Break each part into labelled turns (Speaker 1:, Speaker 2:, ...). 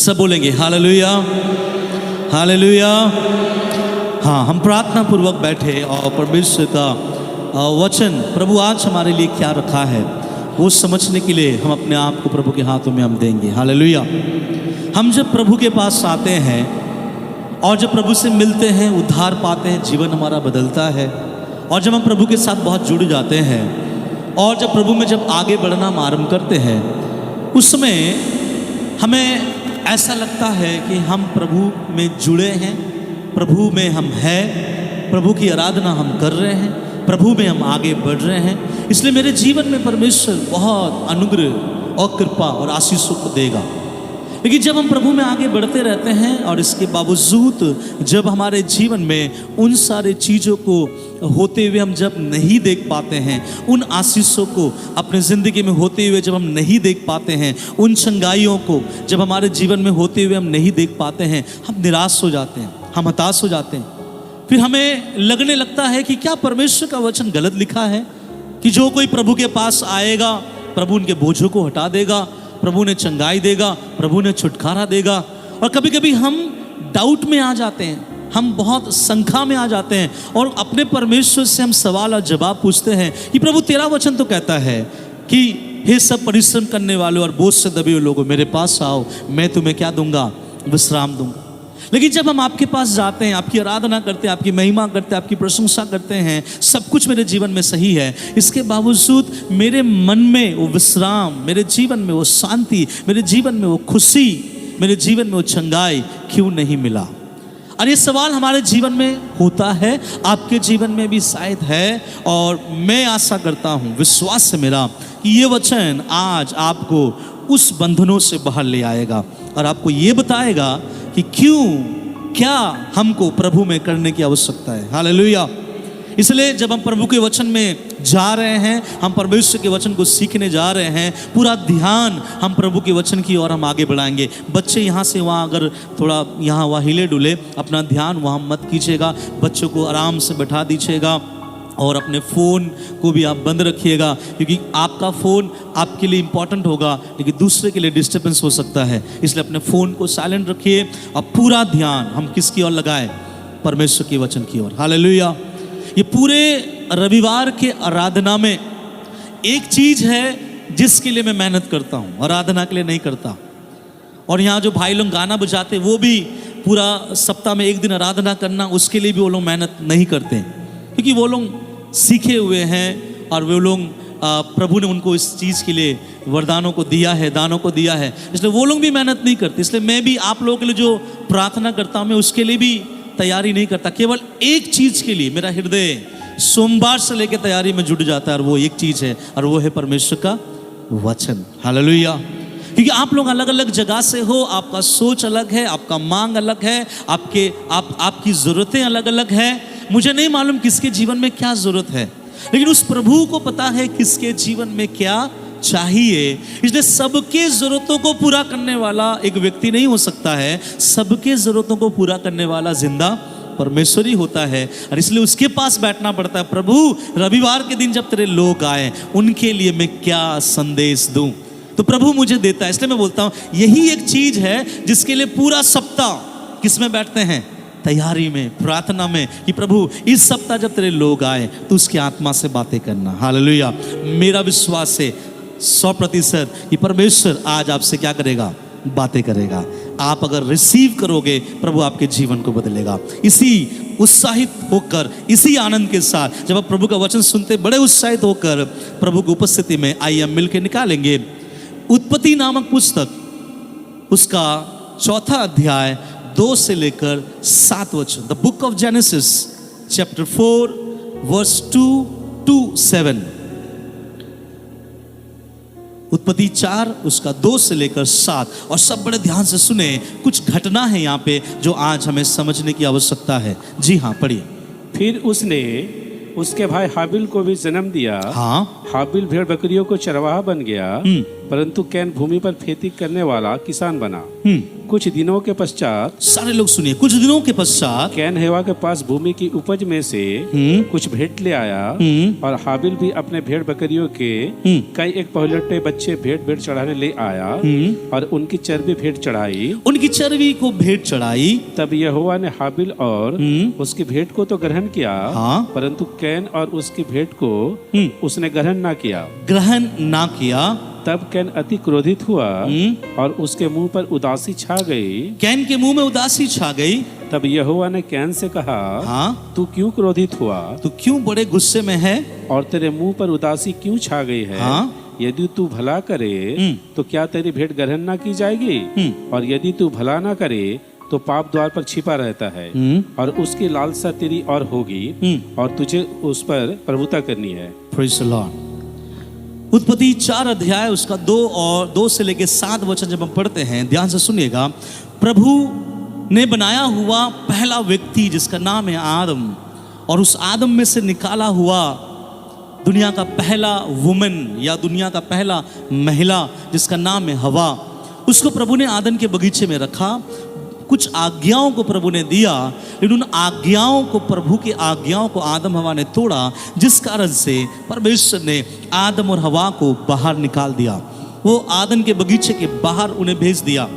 Speaker 1: सब बोलेंगे hallelujah, hallelujah. हाँ, हम प्रार्थना पूर्वक बैठे और परमेश्वर का वचन प्रभु आज हमारे लिए क्या रखा है वो समझने के लिए हम अपने आप को प्रभु के हाथों में हम देंगे। हालेलुया। हम जब प्रभु के पास आते हैं और जब प्रभु से मिलते हैं, उद्धार पाते हैं, जीवन हमारा बदलता है। और जब हम प्रभु के साथ बहुत जुड़ जाते हैं और जब प्रभु में जब आगे बढ़ना हम आरंभ करते हैं, उस समय हमें ऐसा लगता है कि हम प्रभु में जुड़े हैं, प्रभु में हम हैं, प्रभु की आराधना हम कर रहे हैं, प्रभु में हम आगे बढ़ रहे हैं। इसलिए मेरे जीवन में परमेश्वर बहुत अनुग्रह और कृपा और आशीषों को देगा। लेकिन जब हम प्रभु में आगे बढ़ते रहते हैं और इसके बावजूद जब हमारे जीवन में उन सारे चीज़ों को होते हुए हम जब नहीं देख पाते हैं, उन आशीषों को अपने ज़िंदगी में होते हुए जब हम नहीं देख पाते हैं, उन चंगाइयों को जब हमारे जीवन में होते हुए हम नहीं देख पाते हैं, हम निराश हो जाते हैं, हम हताश हो जाते हैं। फिर हमें लगने लगता है कि क्या परमेश्वर का वचन गलत लिखा है कि जो कोई प्रभु के पास आएगा प्रभु उनके बोझों को हटा देगा, प्रभु ने चंगाई देगा, प्रभु ने छुटकारा देगा। और कभी कभी हम डाउट में आ जाते हैं, हम बहुत शंका में आ जाते हैं और अपने परमेश्वर से हम सवाल और जवाब पूछते हैं कि प्रभु तेरा वचन तो कहता है कि हे सब परिश्रम करने वालों और बोझ से दबे हुए लोगों मेरे पास आओ, मैं तुम्हें क्या दूंगा? विश्राम दूंगा। लेकिन जब हम आपके पास जाते हैं, आपकी आराधना करते हैं, आपकी महिमा करते हैं, आपकी प्रशंसा करते हैं, सब कुछ मेरे जीवन में सही है, इसके बावजूद मेरे मन में वो विश्राम, मेरे जीवन में वो शांति, मेरे जीवन में वो खुशी, मेरे जीवन में वो चंगाई क्यों नहीं मिला? और ये सवाल हमारे जीवन में होता है, आपके जीवन में भी शायद है। और मैं आशा करता हूँ, विश्वास है मेरा कि ये वचन आज आपको उस बंधनों से बाहर ले आएगा और आपको ये बताएगा कि क्यों, क्या हमको प्रभु में करने की आवश्यकता है। हालेलुया। इसलिए जब हम प्रभु के वचन में जा रहे हैं, हम परमेश्वर के वचन को सीखने जा रहे हैं, पूरा ध्यान हम प्रभु के वचन की ओर हम आगे बढ़ाएंगे। बच्चे यहाँ से वहाँ अगर थोड़ा यहाँ वहाँ हिले डुले, अपना ध्यान वहाँ मत कीजिएगा, बच्चों को आराम से बैठा दीजिएगा और अपने फ़ोन को भी आप बंद रखिएगा, क्योंकि आपका फ़ोन आपके लिए इम्पॉर्टेंट होगा लेकिन दूसरे के लिए डिस्टर्बेंस हो सकता है। इसलिए अपने फ़ोन को साइलेंट रखिए और पूरा ध्यान हम किसकी ओर लगाएं? परमेश्वर के वचन की ओर। हालेलुया। ये पूरे रविवार के आराधना में एक चीज़ है जिसके लिए मैं मेहनत करता हूँ, आराधना के लिए नहीं करता। और यहाँ जो भाई लोग गाना बजाते वो भी पूरा सप्ताह में एक दिन आराधना करना, उसके लिए भी वो लोग मेहनत नहीं करते, क्योंकि वो लोग सीखे हुए हैं और वो लोग प्रभु ने उनको इस चीज़ के लिए वरदानों को दिया है, दानों को दिया है, इसलिए वो लोग भी मेहनत नहीं करते। इसलिए मैं भी आप लोगों के लिए जो प्रार्थना करता हूँ मैं उसके लिए भी तैयारी नहीं करता। केवल एक चीज़ के लिए मेरा हृदय सोमवार से लेकर तैयारी में जुट जाता है और वो एक चीज़ है और वो है परमेश्वर का वचन। हालेलुया। क्योंकि आप लोग अलग अलग जगह से हो, आपका सोच अलग है, आपका मांग अलग है, आपकी ज़रूरतें अलग अलग है। मुझे नहीं मालूम किसके जीवन में क्या ज़रूरत है, लेकिन उस प्रभु को पता है किसके जीवन में क्या चाहिए। इसलिए सबके ज़रूरतों को पूरा करने वाला एक व्यक्ति नहीं हो सकता है, सबके ज़रूरतों को पूरा करने वाला जिंदा परमेश्वर ही होता है। और इसलिए उसके पास बैठना पड़ता है, प्रभु रविवार के दिन जब तेरे लोग आए उनके लिए मैं क्या संदेश दूं, तो प्रभु मुझे देता है। इसलिए मैं बोलता हूँ यही एक चीज़ है जिसके लिए पूरा सप्ताह किस में बैठते हैं? तैयारी में, प्रार्थना में, कि प्रभु इस सप्ताह जब तेरे लोग आए तो उसकी आत्मा से बातें करना। हालेलुया। मेरा विश्वास है 100% कि परमेश्वर आज आपसे क्या करेगा? बातें करेगा। आप अगर रिसीव करोगे प्रभु आपके जीवन को बदलेगा। इसी उत्साहित होकर, इसी आनंद के साथ जब आप प्रभु का वचन सुनते बड़े उत्साहित होकर प्रभु की उपस्थिति में आइए हम मिलकर निकालेंगे उत्पत्ति नामक पुस्तक, उसका 4 अध्याय 2 से लेकर 7 वचन। The book of Genesis chapter 4 verse 2 to 7। उत्पत्ति 4 उसका 2 से लेकर 7। और सब बड़े ध्यान से सुने, कुछ घटना है यहाँ पे जो आज हमें समझने की आवश्यकता है। जी हाँ, पढ़िए।
Speaker 2: फिर उसने उसके भाई हाबिल को भी जन्म दिया।
Speaker 1: हाँ।
Speaker 2: हाबिल भेड़ बकरियों को चरवाहा बन गया, परंतु कैन भूमि पर खेती करने वाला किसान बना। कुछ दिनों के पश्चात,
Speaker 1: सारे लोग सुनिए, कुछ दिनों के पश्चात
Speaker 2: कैन हेवा के पास भूमि की उपज में से कुछ भेंट ले आया, और हाबिल भी अपने भेड़ बकरियों के कई एक पहलौठे बच्चे भेंट चढ़ाने ले आया, और उनकी चर्बी भेंट चढ़ाई,
Speaker 1: उनकी चर्बी को भेंट चढ़ाई।
Speaker 2: तब यहोवा ने हाबिल और उसकी भेंट को तो ग्रहण किया,
Speaker 1: हाँ।
Speaker 2: परंतु कैन और उसकी भेंट को उसने ग्रहण ना किया।
Speaker 1: ग्रहण ना किया।
Speaker 2: तब कैन अति क्रोधित हुआ, और उसके मुंह पर उदासी छा गई।
Speaker 1: कैन के मुंह में उदासी छा गई।
Speaker 2: तब यहोवा ने कैन से कहा,
Speaker 1: हाँ,
Speaker 2: तू क्यों क्रोधित हुआ?
Speaker 1: तू क्यों बड़े गुस्से में है?
Speaker 2: और तेरे मुंह पर उदासी क्यों छा गई है?
Speaker 1: हाँ?
Speaker 2: यदि तू भला करे तो क्या तेरी भेंट ग्रहण ना की जाएगी? और यदि तू भला ना करे तो पाप द्वार पर छिपा रहता है, और उसकी लालसा तेरी और होगी, और तुझे उस पर प्रभुता करनी है।
Speaker 1: Praise the Lord. उत्पत्ति 4 अध्याय उसका 2 से लेके 7 वचन जब हम पढ़ते हैं, ध्यान से सुनिएगा। प्रभु ने बनाया हुआ पहला व्यक्ति जिसका नाम है आदम, और उस आदम में से निकाला हुआ दुनिया का पहला वुमन या दुनिया का पहला महिला जिसका नाम है हवा, उसको प्रभु ने आदम के बगीचे में रखा। कुछ आज्ञाओं को प्रभु ने दिया, लेकिन उन आज्ञाओं को, प्रभु की आज्ञाओं को आदम हवा ने तोड़ा, जिस कारण से परमेश्वर ने आदम और हवा को बाहर निकाल दिया। वो आदम के बगीचे के बाहर उन्हें भेज दिया,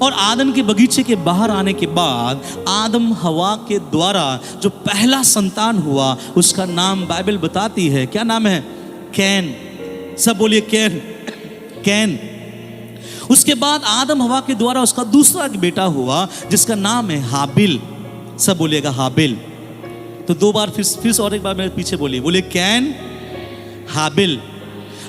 Speaker 1: और आदम के बगीचे के बाहर आने के बाद आदम हवा के द्वारा जो पहला संतान हुआ उसका नाम बाइबल बताती है, क्या नाम है? कैन। सब बोलिए कैन। कैन। उसके बाद आदम हवा के द्वारा उसका दूसरा बेटा हुआ जिसका नाम है हाबिल। सब बोलिएगा हाबिल। तो 2 बार फिर से और एक बार मेरे पीछे बोलिए कैन, हाबिल।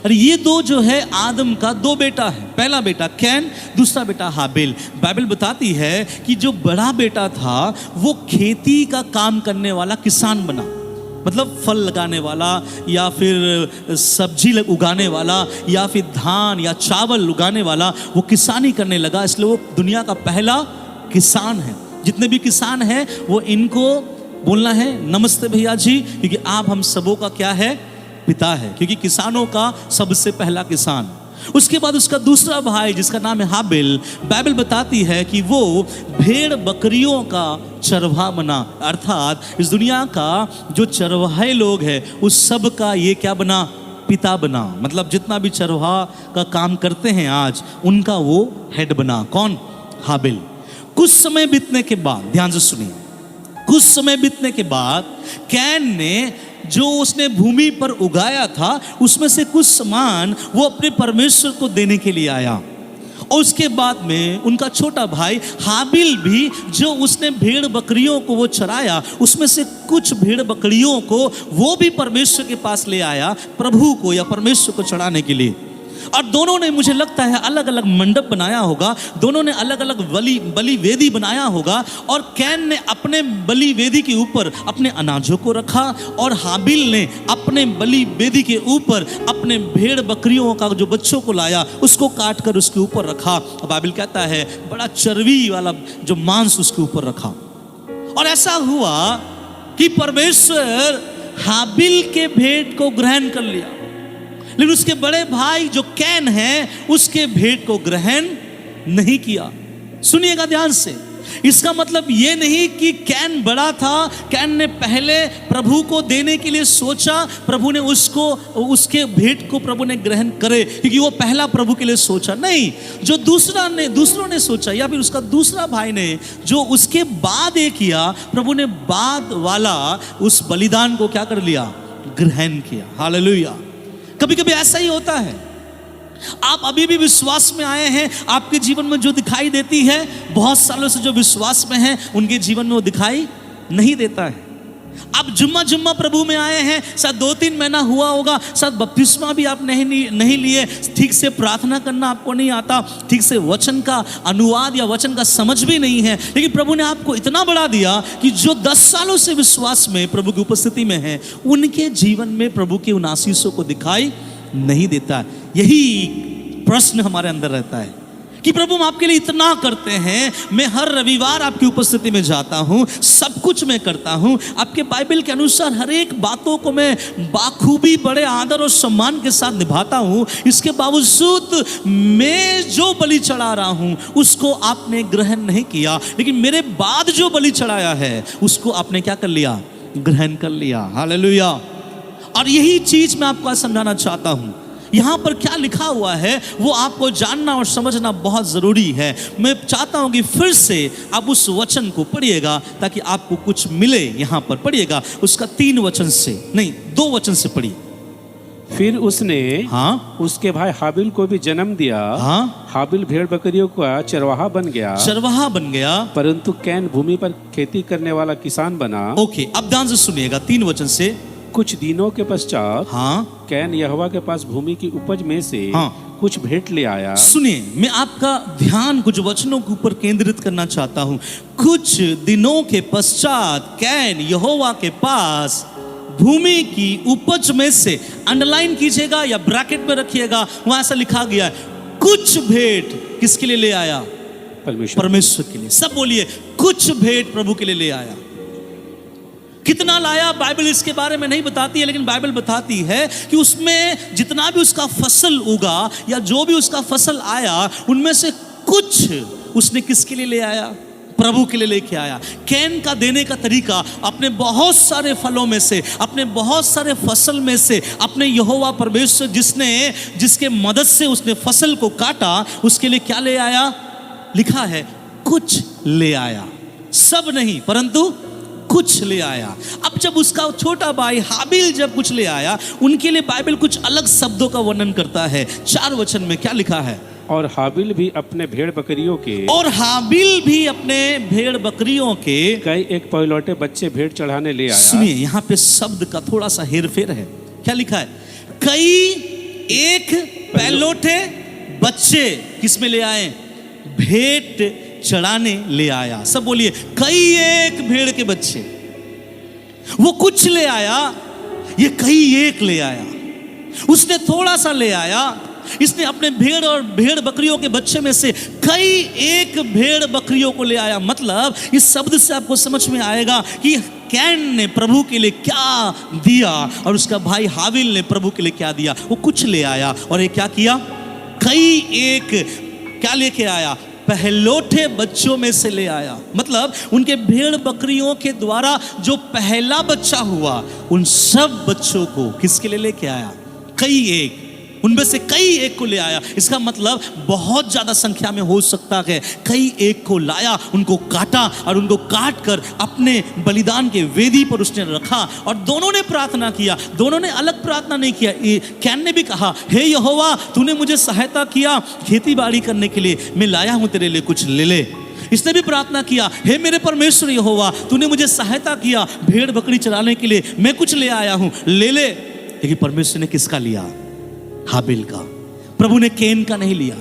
Speaker 1: अरे ये 2 जो है आदम का 2 बेटा है। पहला बेटा कैन, दूसरा बेटा हाबिल। बाइबल बताती है कि जो बड़ा बेटा था वो खेती का काम करने वाला किसान बना, मतलब फल लगाने वाला या फिर सब्जी उगाने वाला या फिर धान या चावल उगाने वाला, वो किसानी करने लगा। इसलिए वो दुनिया का पहला किसान है। जितने भी किसान हैं वो इनको बोलना है नमस्ते भैया जी, क्योंकि आप हम सबों का क्या है? पिता है, क्योंकि किसानों का सबसे पहला किसान। उसके बाद उसका दूसरा भाई जिसका नाम है हाबिल, बाइबल बताती है कि वो भेड़ बकरियों का चरवाहा बना, अर्थात इस दुनिया का जो चरवाहे लोग हैं उस सब का ये क्या बना? पिता बना। मतलब जितना भी चरवाहा का काम करते हैं आज, उनका वो हेड बना। कौन? हाबिल। कुछ समय बीतने के बाद, ध्यान से सुनिए, कुछ समय बीतने के बाद कैन ने जो उसने भूमि पर उगाया था उसमें से कुछ सामान वो अपने परमेश्वर को देने के लिए आया, और उसके बाद में उनका छोटा भाई हाबिल भी जो उसने भेड़ बकरियों को वो चराया उसमें से कुछ भेड़ बकरियों को वो भी परमेश्वर के पास ले आया, प्रभु को या परमेश्वर को चढ़ाने के लिए। और दोनों ने, मुझे लगता है, अलग अलग मंडप बनाया होगा, दोनों ने अलग अलग बलि वेदी बनाया होगा, और कैन ने अपने बलि वेदी के ऊपर अपने अनाजों को रखा, और हाबिल ने अपने बलि वेदी के ऊपर अपने भेड़ बकरियों का जो बच्चों को लाया उसको काट कर उसके ऊपर रखा। बाइबल कहता है बड़ा चर्बी वाला जो मांस उसके ऊपर रखा। और ऐसा हुआ कि परमेश्वर हाबिल के भेंट को ग्रहण कर लिया, लेकिन उसके बड़े भाई जो कैन है उसके भेंट को ग्रहण नहीं किया। सुनिएगा ध्यान से, इसका मतलब ये नहीं कि कैन बड़ा था, कैन ने पहले प्रभु को देने के लिए सोचा, प्रभु ने उसको, उसके भेंट को प्रभु ने ग्रहण करे क्योंकि वो पहला प्रभु के लिए सोचा। नहीं, जो दूसरों ने सोचा, या फिर उसका दूसरा भाई ने जो उसके बाद ये किया, प्रभु ने बाद वाला उस बलिदान को क्या कर लिया? ग्रहण किया। हालेलुया। कभी कभी ऐसा ही होता है, आप अभी भी विश्वास में आए हैं, आपके जीवन में जो दिखाई देती है, बहुत सालों से जो विश्वास में है उनके जीवन में वो दिखाई नहीं देता है। आप जुम्मा प्रभु में आए हैं, शायद 2-3 महीना हुआ होगा, शायद बपतिस्मा भी आप नहीं लिए, ठीक से प्रार्थना करना आपको नहीं आता, ठीक से वचन का अनुवाद या वचन का समझ भी नहीं है, लेकिन प्रभु ने आपको इतना बढ़ा दिया कि जो 10 सालों से विश्वास में प्रभु की उपस्थिति में है, उनके जीवन में प्रभु के उन आशीषों को दिखाई नहीं देता। यही प्रश्न हमारे अंदर रहता है कि प्रभु हम आपके लिए इतना करते हैं, मैं हर रविवार आपकी उपस्थिति में जाता हूँ, सब कुछ मैं करता हूँ, आपके बाइबल के अनुसार हर एक बातों को मैं बाखूबी बड़े आदर और सम्मान के साथ निभाता हूँ, इसके बावजूद मैं जो बलि चढ़ा रहा हूँ उसको आपने ग्रहण नहीं किया, लेकिन मेरे बाद जो बलि चढ़ाया है उसको आपने क्या कर लिया? ग्रहण कर लिया। हालेलुया। और यही चीज मैं आपको समझाना चाहता हूँ। यहाँ पर क्या लिखा हुआ है वो आपको जानना और समझना बहुत ज़रूरी है। मैं चाहता हूँ कि फिर से आप उस वचन को पढ़िएगा ताकि आपको कुछ मिले। यहाँ पर पढ़िएगा उसका 3 वचन से नहीं 2 वचन से पढ़िए।
Speaker 2: फिर उसने
Speaker 1: हाँ
Speaker 2: उसके भाई हाबिल को भी जन्म दिया।
Speaker 1: हाँ
Speaker 2: हाबिल भेड़ बकरियों का चरवाहा बन गया,
Speaker 1: चरवाहा बन गया,
Speaker 2: परंतु कैन भूमि पर खेती करने वाला किसान बना।
Speaker 1: ओके, अब ध्यान से सुनिएगा 3 वचन से।
Speaker 2: कुछ दिनों के पश्चात
Speaker 1: हाँ
Speaker 2: कैन यहोवा के पास भूमि की उपज में से
Speaker 1: हाँ
Speaker 2: कुछ भेंट ले आया।
Speaker 1: सुनिए, मैं आपका ध्यान कुछ वचनों के ऊपर केंद्रित करना चाहता हूँ। कुछ दिनों के पश्चात कैन यहोवा के पास भूमि की उपज में से, अंडरलाइन कीजिएगा या ब्रैकेट में रखिएगा, वहां ऐसा लिखा गया है कुछ भेंट किसके लिए ले आया? परमेश्वर के लिए। सब बोलिए, कुछ भेंट प्रभु के लिए ले आया। कितना लाया बाइबल इसके बारे में नहीं बताती है, लेकिन बाइबल बताती है कि उसमें जितना भी उसका फसल उगा या जो भी उसका फसल आया उनमें से कुछ उसने किसके लिए ले आया? प्रभु के लिए लेके आया। कैन का देने का तरीका अपने बहुत सारे फलों में से, अपने बहुत सारे फसल में से, अपने यहोवा परमेश्वर जिसके मदद से उसने फसल को काटा उसके लिए क्या ले आया? लिखा है कुछ ले आया, सब नहीं परंतु कुछ ले आया। अब जब उसका छोटा भाई हाबिल जब कुछ ले आया, उनके लिए बाइबल कुछ अलग शब्दों का वर्णन करता है। 4 वचन में क्या लिखा है?
Speaker 2: और हाबिल भी अपने भेड़ बकरियों के कई एक पहलौठे बच्चे भेंट चढ़ाने ले आया।
Speaker 1: सुनिए, यहाँ पे शब्द का थोड़ा सा हेरफेर है। क्या लिखा है? कई एक पहलौठे बच्चे किसमें ले आए? भेंट चढ़ाने ले आया। सब बोलिए, कई एक भेड़ के बच्चे। वो कुछ ले आया, ये कई एक ले आया। उसने थोड़ा सा ले आया, इसने अपने भेड़ और भेड़ बकरियों के बच्चे में से कई एक भेड़ बकरियों को ले आया। मतलब इस शब्द से आपको समझ में आएगा कि कैन ने प्रभु के लिए क्या दिया और उसका भाई हाबिल ने प्रभु के लिए क्या दिया। वो कुछ ले आया और ये क्या किया? कई एक क्या लेके आया? पहलौठे बच्चों में से ले आया। मतलब उनके भेड़ बकरियों के द्वारा जो पहला बच्चा हुआ उन सब बच्चों को किसके लिए लेके आया? कई एक, उनमें से कई एक को ले आया। इसका मतलब बहुत ज्यादा संख्या में हो सकता है। कई एक को लाया, उनको काटा और उनको काट कर अपने बलिदान के वेदी पर उसने रखा और दोनों ने प्रार्थना किया। दोनों ने अलग प्रार्थना नहीं किया। कैन ने भी कहा, हे यहोवा तूने मुझे सहायता किया खेती बाड़ी करने के लिए, मैं लाया हूं तेरे लिए, कुछ ले ले। इसने भी प्रार्थना किया, हे मेरे परमेश्वर यहोवा तूने मुझे सहायता किया भेड़ बकरी चराने के लिए, मैं कुछ ले आया हूं, ले ले। लेकिन परमेश्वर ने किसका लिया? हाबिल का। प्रभु ने कैन का नहीं लिया।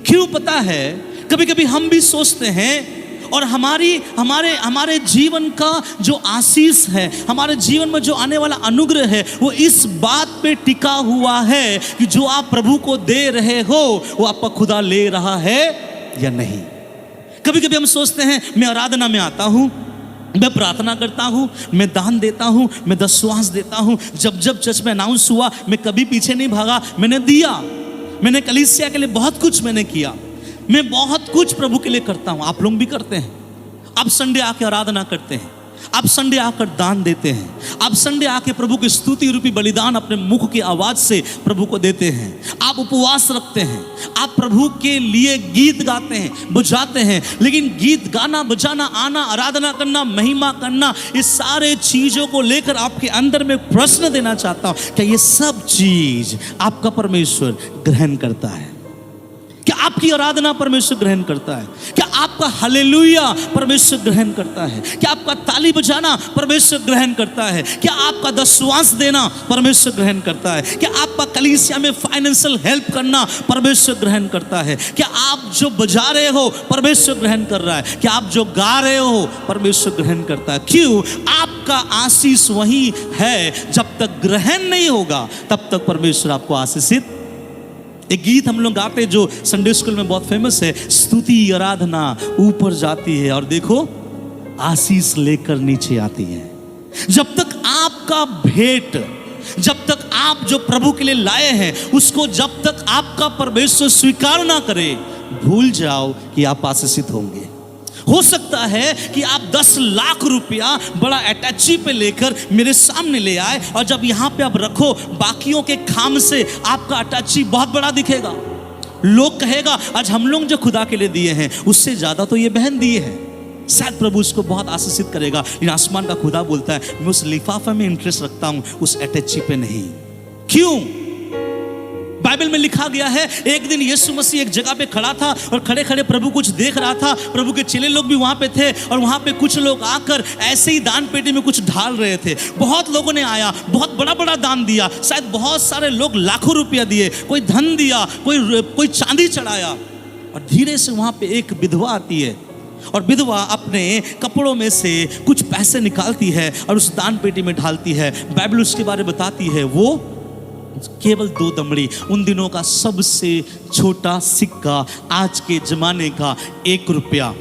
Speaker 1: क्यों पता है? कभी कभी हम भी सोचते हैं और हमारे जीवन का जो आशीष है, हमारे जीवन में जो आने वाला अनुग्रह है वो इस बात पे टिका हुआ है कि जो आप प्रभु को दे रहे हो वो आपका खुदा ले रहा है या नहीं। कभी कभी हम सोचते हैं मैं आराधना में आता हूं, मैं प्रार्थना करता हूँ, मैं दान देता हूँ, मैं दशवांश देता हूँ। जब जब चर्च में अनाउंस हुआ मैं कभी पीछे नहीं भागा, मैंने दिया। मैंने कलीसिया के लिए बहुत कुछ मैंने किया। मैं बहुत कुछ प्रभु के लिए करता हूँ। आप लोग भी करते हैं। आप संडे आके आराधना करते हैं, आप संडे आकर दान देते हैं, आप संडे आके प्रभु की स्तुति रूपी बलिदान अपने मुख की आवाज से प्रभु को देते हैं। आप उपवास रखते हैं, आप प्रभु के लिए गीत गाते हैं, बजाते हैं। लेकिन गीत गाना, बजाना, आना, आराधना करना, महिमा करना, इस सारे चीजों को लेकर आपके अंदर में प्रश्न देना चाहता हूं, क्या ये सब चीज आपका परमेश्वर ग्रहण करता है? क्या आपकी आराधना परमेश्वर ग्रहण करता है? क्या आपका हालेलुया परमेश्वर ग्रहण करता है? क्या आपका ताली बजाना परमेश्वर ग्रहण करता है? क्या आपका दशवांश देना परमेश्वर ग्रहण करता है? क्या आपका कलीसिया में फाइनेंशियल हेल्प करना परमेश्वर ग्रहण करता है? क्या आप जो बजा रहे हो परमेश्वर ग्रहण कर रहा है? क्या आप जो गा रहे हो परमेश्वर ग्रहण करता है? क्यों? आपका आशीष वही है। जब तक ग्रहण नहीं होगा तब तक परमेश्वर आपको आशीषित एक गीत हम लोग गाते हैं जो संडे स्कूल में बहुत फेमस है, स्तुति आराधना ऊपर जाती है और देखो आशीष लेकर नीचे आती है। जब तक आपका भेंट, जब तक आप जो प्रभु के लिए लाए हैं उसको जब तक आपका परमेश्वर स्वीकार ना करे, भूल जाओ कि आप आशीषित होंगे। हो सकता है कि आप 10 लाख रुपया बड़ा अटैची पे लेकर मेरे सामने ले आए और जब यहाँ पे आप रखो, बाकियों के खाम से आपका अटैची बहुत बड़ा दिखेगा। लोग कहेगा आज हम लोग जो खुदा के लिए दिए हैं उससे ज्यादा तो ये बहन दिए हैं, शायद प्रभु उसको बहुत आशीषित करेगा। लेकिन आसमान का खुदा बोलता है मैं उस लिफाफे में इंटरेस्ट रखता हूं, उस अटैची पे नहीं। क्यों? बाइबल में लिखा गया है एक दिन यीशु मसीह एक जगह पे खड़ा था और खड़े खड़े प्रभु कुछ देख रहा था। प्रभु के चेले लोग भी वहां पे थे और वहां पे कुछ लोग आकर ऐसे ही दान पेटी में कुछ ढाल रहे थे। बहुत लोगों ने आया, बहुत बड़ा बड़ा दान दिया, शायद बहुत सारे लोग लाखों रुपया दिए, कोई धन दिया, कोई चांदी चढ़ाया। और धीरे से वहां पे एक विधवा आती है और विधवा अपने कपड़ों में से कुछ पैसे निकालती है और उस दान पेटी में ढालती है। बाइबल उसके बारे में बताती है वो केवल 2 दमड़ी, उन दिनों का सबसे छोटा सिक्का, आज के जमाने का 1 रुपया,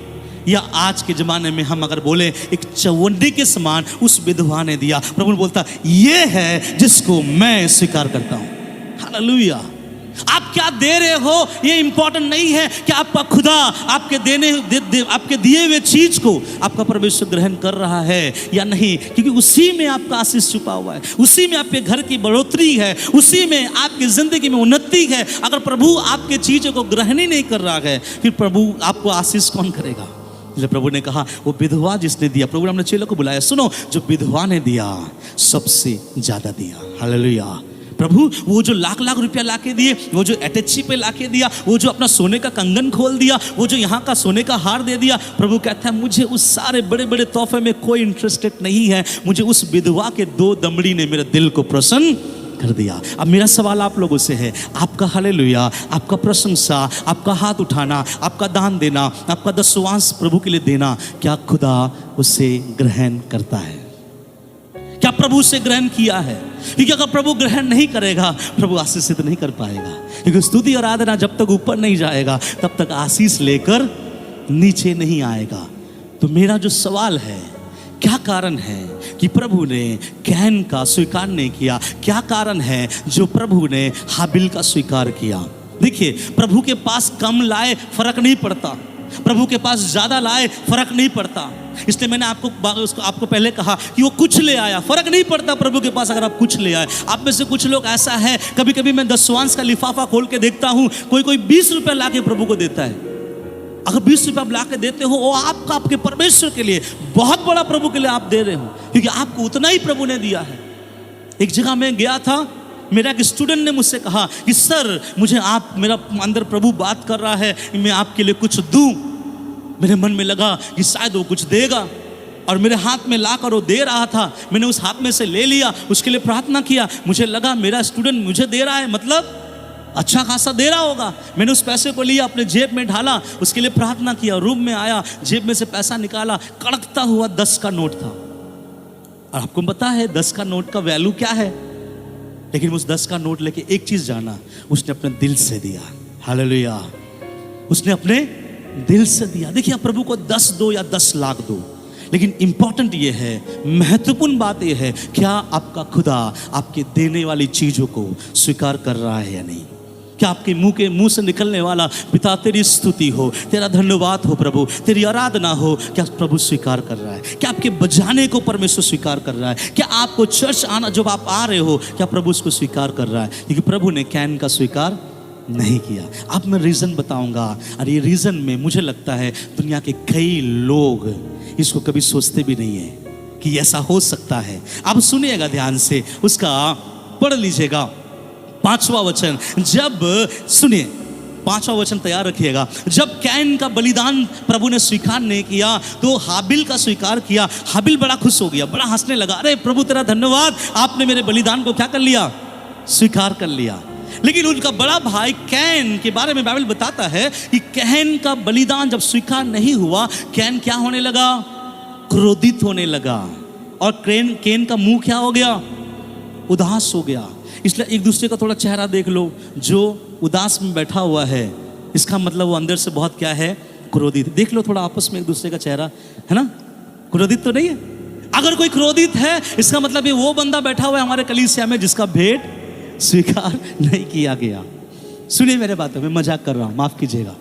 Speaker 1: या आज के जमाने में हम अगर बोले एक चवन्नी के समान उस विधवा ने दिया। प्रभु बोलता ये है जिसको मैं स्वीकार करता हूं। हालेलुया। आप क्या दे रहे हो ये इंपॉर्टेंट नहीं है कि आपका खुदा आपके आपके दिए हुए चीज को आपका परमेश्वर ग्रहण कर रहा है या नहीं, क्योंकि उसी में आपका आशीष छुपा हुआ है, उसी में आपके घर की बढ़ोतरी है, उसी में आपकी जिंदगी में उन्नति है। अगर प्रभु आपके चीजों को ग्रहण ही नहीं कर रहा है फिर प्रभु आपको आशीष कौन करेगा? इसलिए प्रभु ने कहा वो विधवा जिसने दिया, प्रभु ने अपने चेलों को बुलाया, सुनो जो विधवा ने दिया सबसे ज्यादा दिया। हालेलुया। प्रभु वो जो लाख लाख रुपया लाके दिए, वो जो अटैची पे लाके दिया, वो जो अपना सोने का कंगन खोल दिया, वो जो यहाँ का सोने का हार दे दिया, प्रभु कहता है मुझे उस सारे बड़े बड़े तोहफे में कोई इंटरेस्टेड नहीं है, मुझे उस विधवा के 2 दमड़ी ने मेरे दिल को प्रसन्न कर दिया। अब मेरा सवाल आप लोगों से है, आपका हालेलुया, आपका प्रशंसा, आपका हाथ उठाना, आपका दान देना, आपका दशवांश प्रभु के लिए देना, क्या खुदा उसे ग्रहण करता है? क्या प्रभु से ग्रहण किया है? क्योंकि अगर प्रभु ग्रहण नहीं करेगा प्रभु आशीषित नहीं कर पाएगा, क्योंकि स्तुति और आराधना जब तक ऊपर नहीं जाएगा तब तक आशीष लेकर नीचे नहीं आएगा। तो मेरा जो सवाल है, क्या कारण है कि प्रभु ने कैन का स्वीकार नहीं किया? क्या कारण है जो प्रभु ने हाबिल का स्वीकार किया? देखिए, प्रभु के पास कम लाए फर्क नहीं पड़ता, प्रभु के पास ज्यादा लाए फर्क नहीं पड़ता। इसलिए मैंने आपको पहले कहा कि वो कुछ ले आया, फर्क नहीं पड़ता प्रभु के पास अगर आप कुछ ले आए। आप में से कुछ लोग ऐसा है, कभी कभी मैं दशवांश का लिफाफा खोल के देखता हूं, कोई 20 रुपया ला के प्रभु को देता है। अगर 20 रुपया आप ला के देते हो वो आपका, आपके परमेश्वर के लिए बहुत बड़ा प्रभु के लिए आप दे रहे हो, क्योंकि आपको उतना ही प्रभु ने दिया है। एक जगह मैं गया था, मेरा एक स्टूडेंट ने मुझसे कहा कि सर मुझे आप, मेरा अंदर प्रभु बात कर रहा है मैं आपके लिए कुछ दूं। मेरे मन में लगा कि शायद वो कुछ देगा और मेरे हाथ में लाकर वो दे रहा था। मैंने उस हाथ में से ले लिया, उसके लिए प्रार्थना किया। मुझे लगा मेरा स्टूडेंट मुझे दे रहा है, मतलब अच्छा खासा दे रहा होगा। मैंने उस पैसे को लिया, अपने जेब में ढाला, उसके लिए प्रार्थना किया, रूम में आया, जेब में से पैसा निकाला, कड़कता हुआ 10 का नोट था। और आपको पता है 10 का नोट का वैल्यू क्या है? लेकिन उस 10 का नोट लेके एक चीज जाना, उसने अपने दिल से दिया। हालेलुया। उसने अपने दिल से दिया। देखिए, आप प्रभु को 10 दो या 10 लाख दो, लेकिन इंपॉर्टेंट ये है, महत्वपूर्ण बात ये है, क्या आपका खुदा आपके देने वाली चीजों को स्वीकार कर रहा है या नहीं? क्या आपके मुंह से निकलने वाला पिता तेरी स्तुति हो, तेरा धन्यवाद हो प्रभु, तेरी आराधना हो, क्या प्रभु स्वीकार कर रहा है? क्या आपके बजाने को परमेश्वर स्वीकार कर रहा है? क्या आपको चर्च आना, जब आप आ रहे हो, क्या प्रभु उसको स्वीकार कर रहा है? क्योंकि प्रभु ने कैन का स्वीकार नहीं किया। अब मैं रीजन बताऊंगा, और ये रीजन में मुझे लगता है दुनिया के कई लोग इसको कभी सोचते भी नहीं है कि ऐसा हो सकता है। अब सुनिएगा ध्यान से, उसका पढ़ लीजिएगा 5वां वचन। जब सुनिए, 5वां वचन तैयार रखिएगा। जब कैन का बलिदान प्रभु ने स्वीकार नहीं किया तो हाबिल का स्वीकार किया। हाबिल बड़ा खुश हो गया, बड़ा हंसने लगा, अरे प्रभु तेरा धन्यवाद, आपने मेरे बलिदान को क्या कर लिया? स्वीकार कर लिया। लेकिन उनका बड़ा भाई कैन के बारे में बाइबल बताता है कि कैन का बलिदान जब स्वीकार नहीं हुआ, कैन क्या होने लगा? क्रोधित होने लगा। और कैन का मुंह क्या हो गया? उदास हो गया। इसलिए एक दूसरे का थोड़ा चेहरा देख लो। जो उदास में बैठा हुआ है, इसका मतलब वो अंदर से बहुत क्या है, क्रोधित। देख लो थोड़ा आपस में एक दूसरे का चेहरा, है ना, क्रोधित तो नहीं है। अगर कोई क्रोधित है, इसका मतलब ये वो बंदा बैठा हुआ है हमारे कलीसिया में जिसका भेंट स्वीकार नहीं किया गया। सुनिए मेरे बातों में, मजाक कर रहा हूं, माफ कीजिएगा,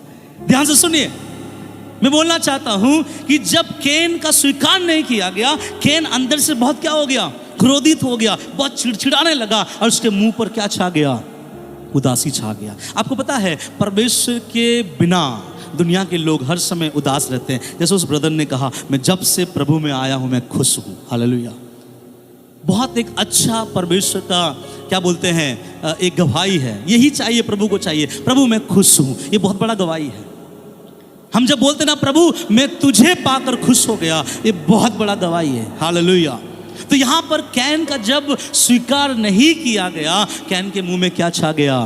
Speaker 1: ध्यान से सुनिए। मैं बोलना चाहता हूं कि जब कैन का स्वीकार नहीं किया गया, कैन अंदर से बहुत क्या हो गया, क्रोधित हो गया, बहुत चिड़चिड़ाने लगा, और उसके मुंह पर क्या छा गया, उदासी छा गया। आपको पता है परमेश्वर के बिना दुनिया के लोग हर समय उदास रहते हैं। जैसे उस ब्रदर ने कहा, मैं जब से प्रभु में आया हूं मैं खुश हूं। हालेलुया। बहुत एक अच्छा परमेश्वर का क्या बोलते हैं, एक गवाही है। यही चाहिए, प्रभु को चाहिए, प्रभु मैं खुश हूं। ये बहुत बड़ा गवाही है। हम जब बोलते ना प्रभु मैं तुझे पाकर खुश हो गया, ये बहुत बड़ा गवाही है। हालेलुया। तो यहां पर कैन का जब स्वीकार नहीं किया गया, कैन के मुंह में क्या छा गया,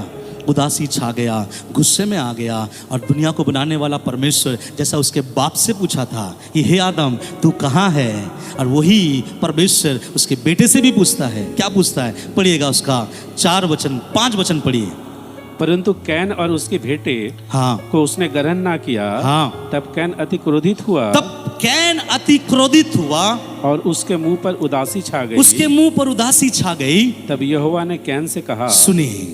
Speaker 1: उदासी छा गया, गुस्से में आ गया। और दुनिया को बनाने वाला परमेश्वर जैसा उसके बाप से पूछा था कि हे आदम तू कहाँ है, और वही परमेश्वर उसके बेटे से भी पूछता है। क्या पूछता है, पढ़िएगा उसका 5 वचन पढ़िए।
Speaker 2: परंतु कैन और उसके बेटे
Speaker 1: हाँ
Speaker 2: को उसने ग्रहण ना किया।
Speaker 1: हाँ।
Speaker 2: तब कैन अति क्रोधित हुआ।
Speaker 1: तब कैन अति क्रोधित हुआ
Speaker 2: और उसके मुंह पर उदासी छा गई।
Speaker 1: उसके मुंह पर उदासी छा गई।
Speaker 2: तब यहोवा ने कैन से कहा,
Speaker 1: सुनिए,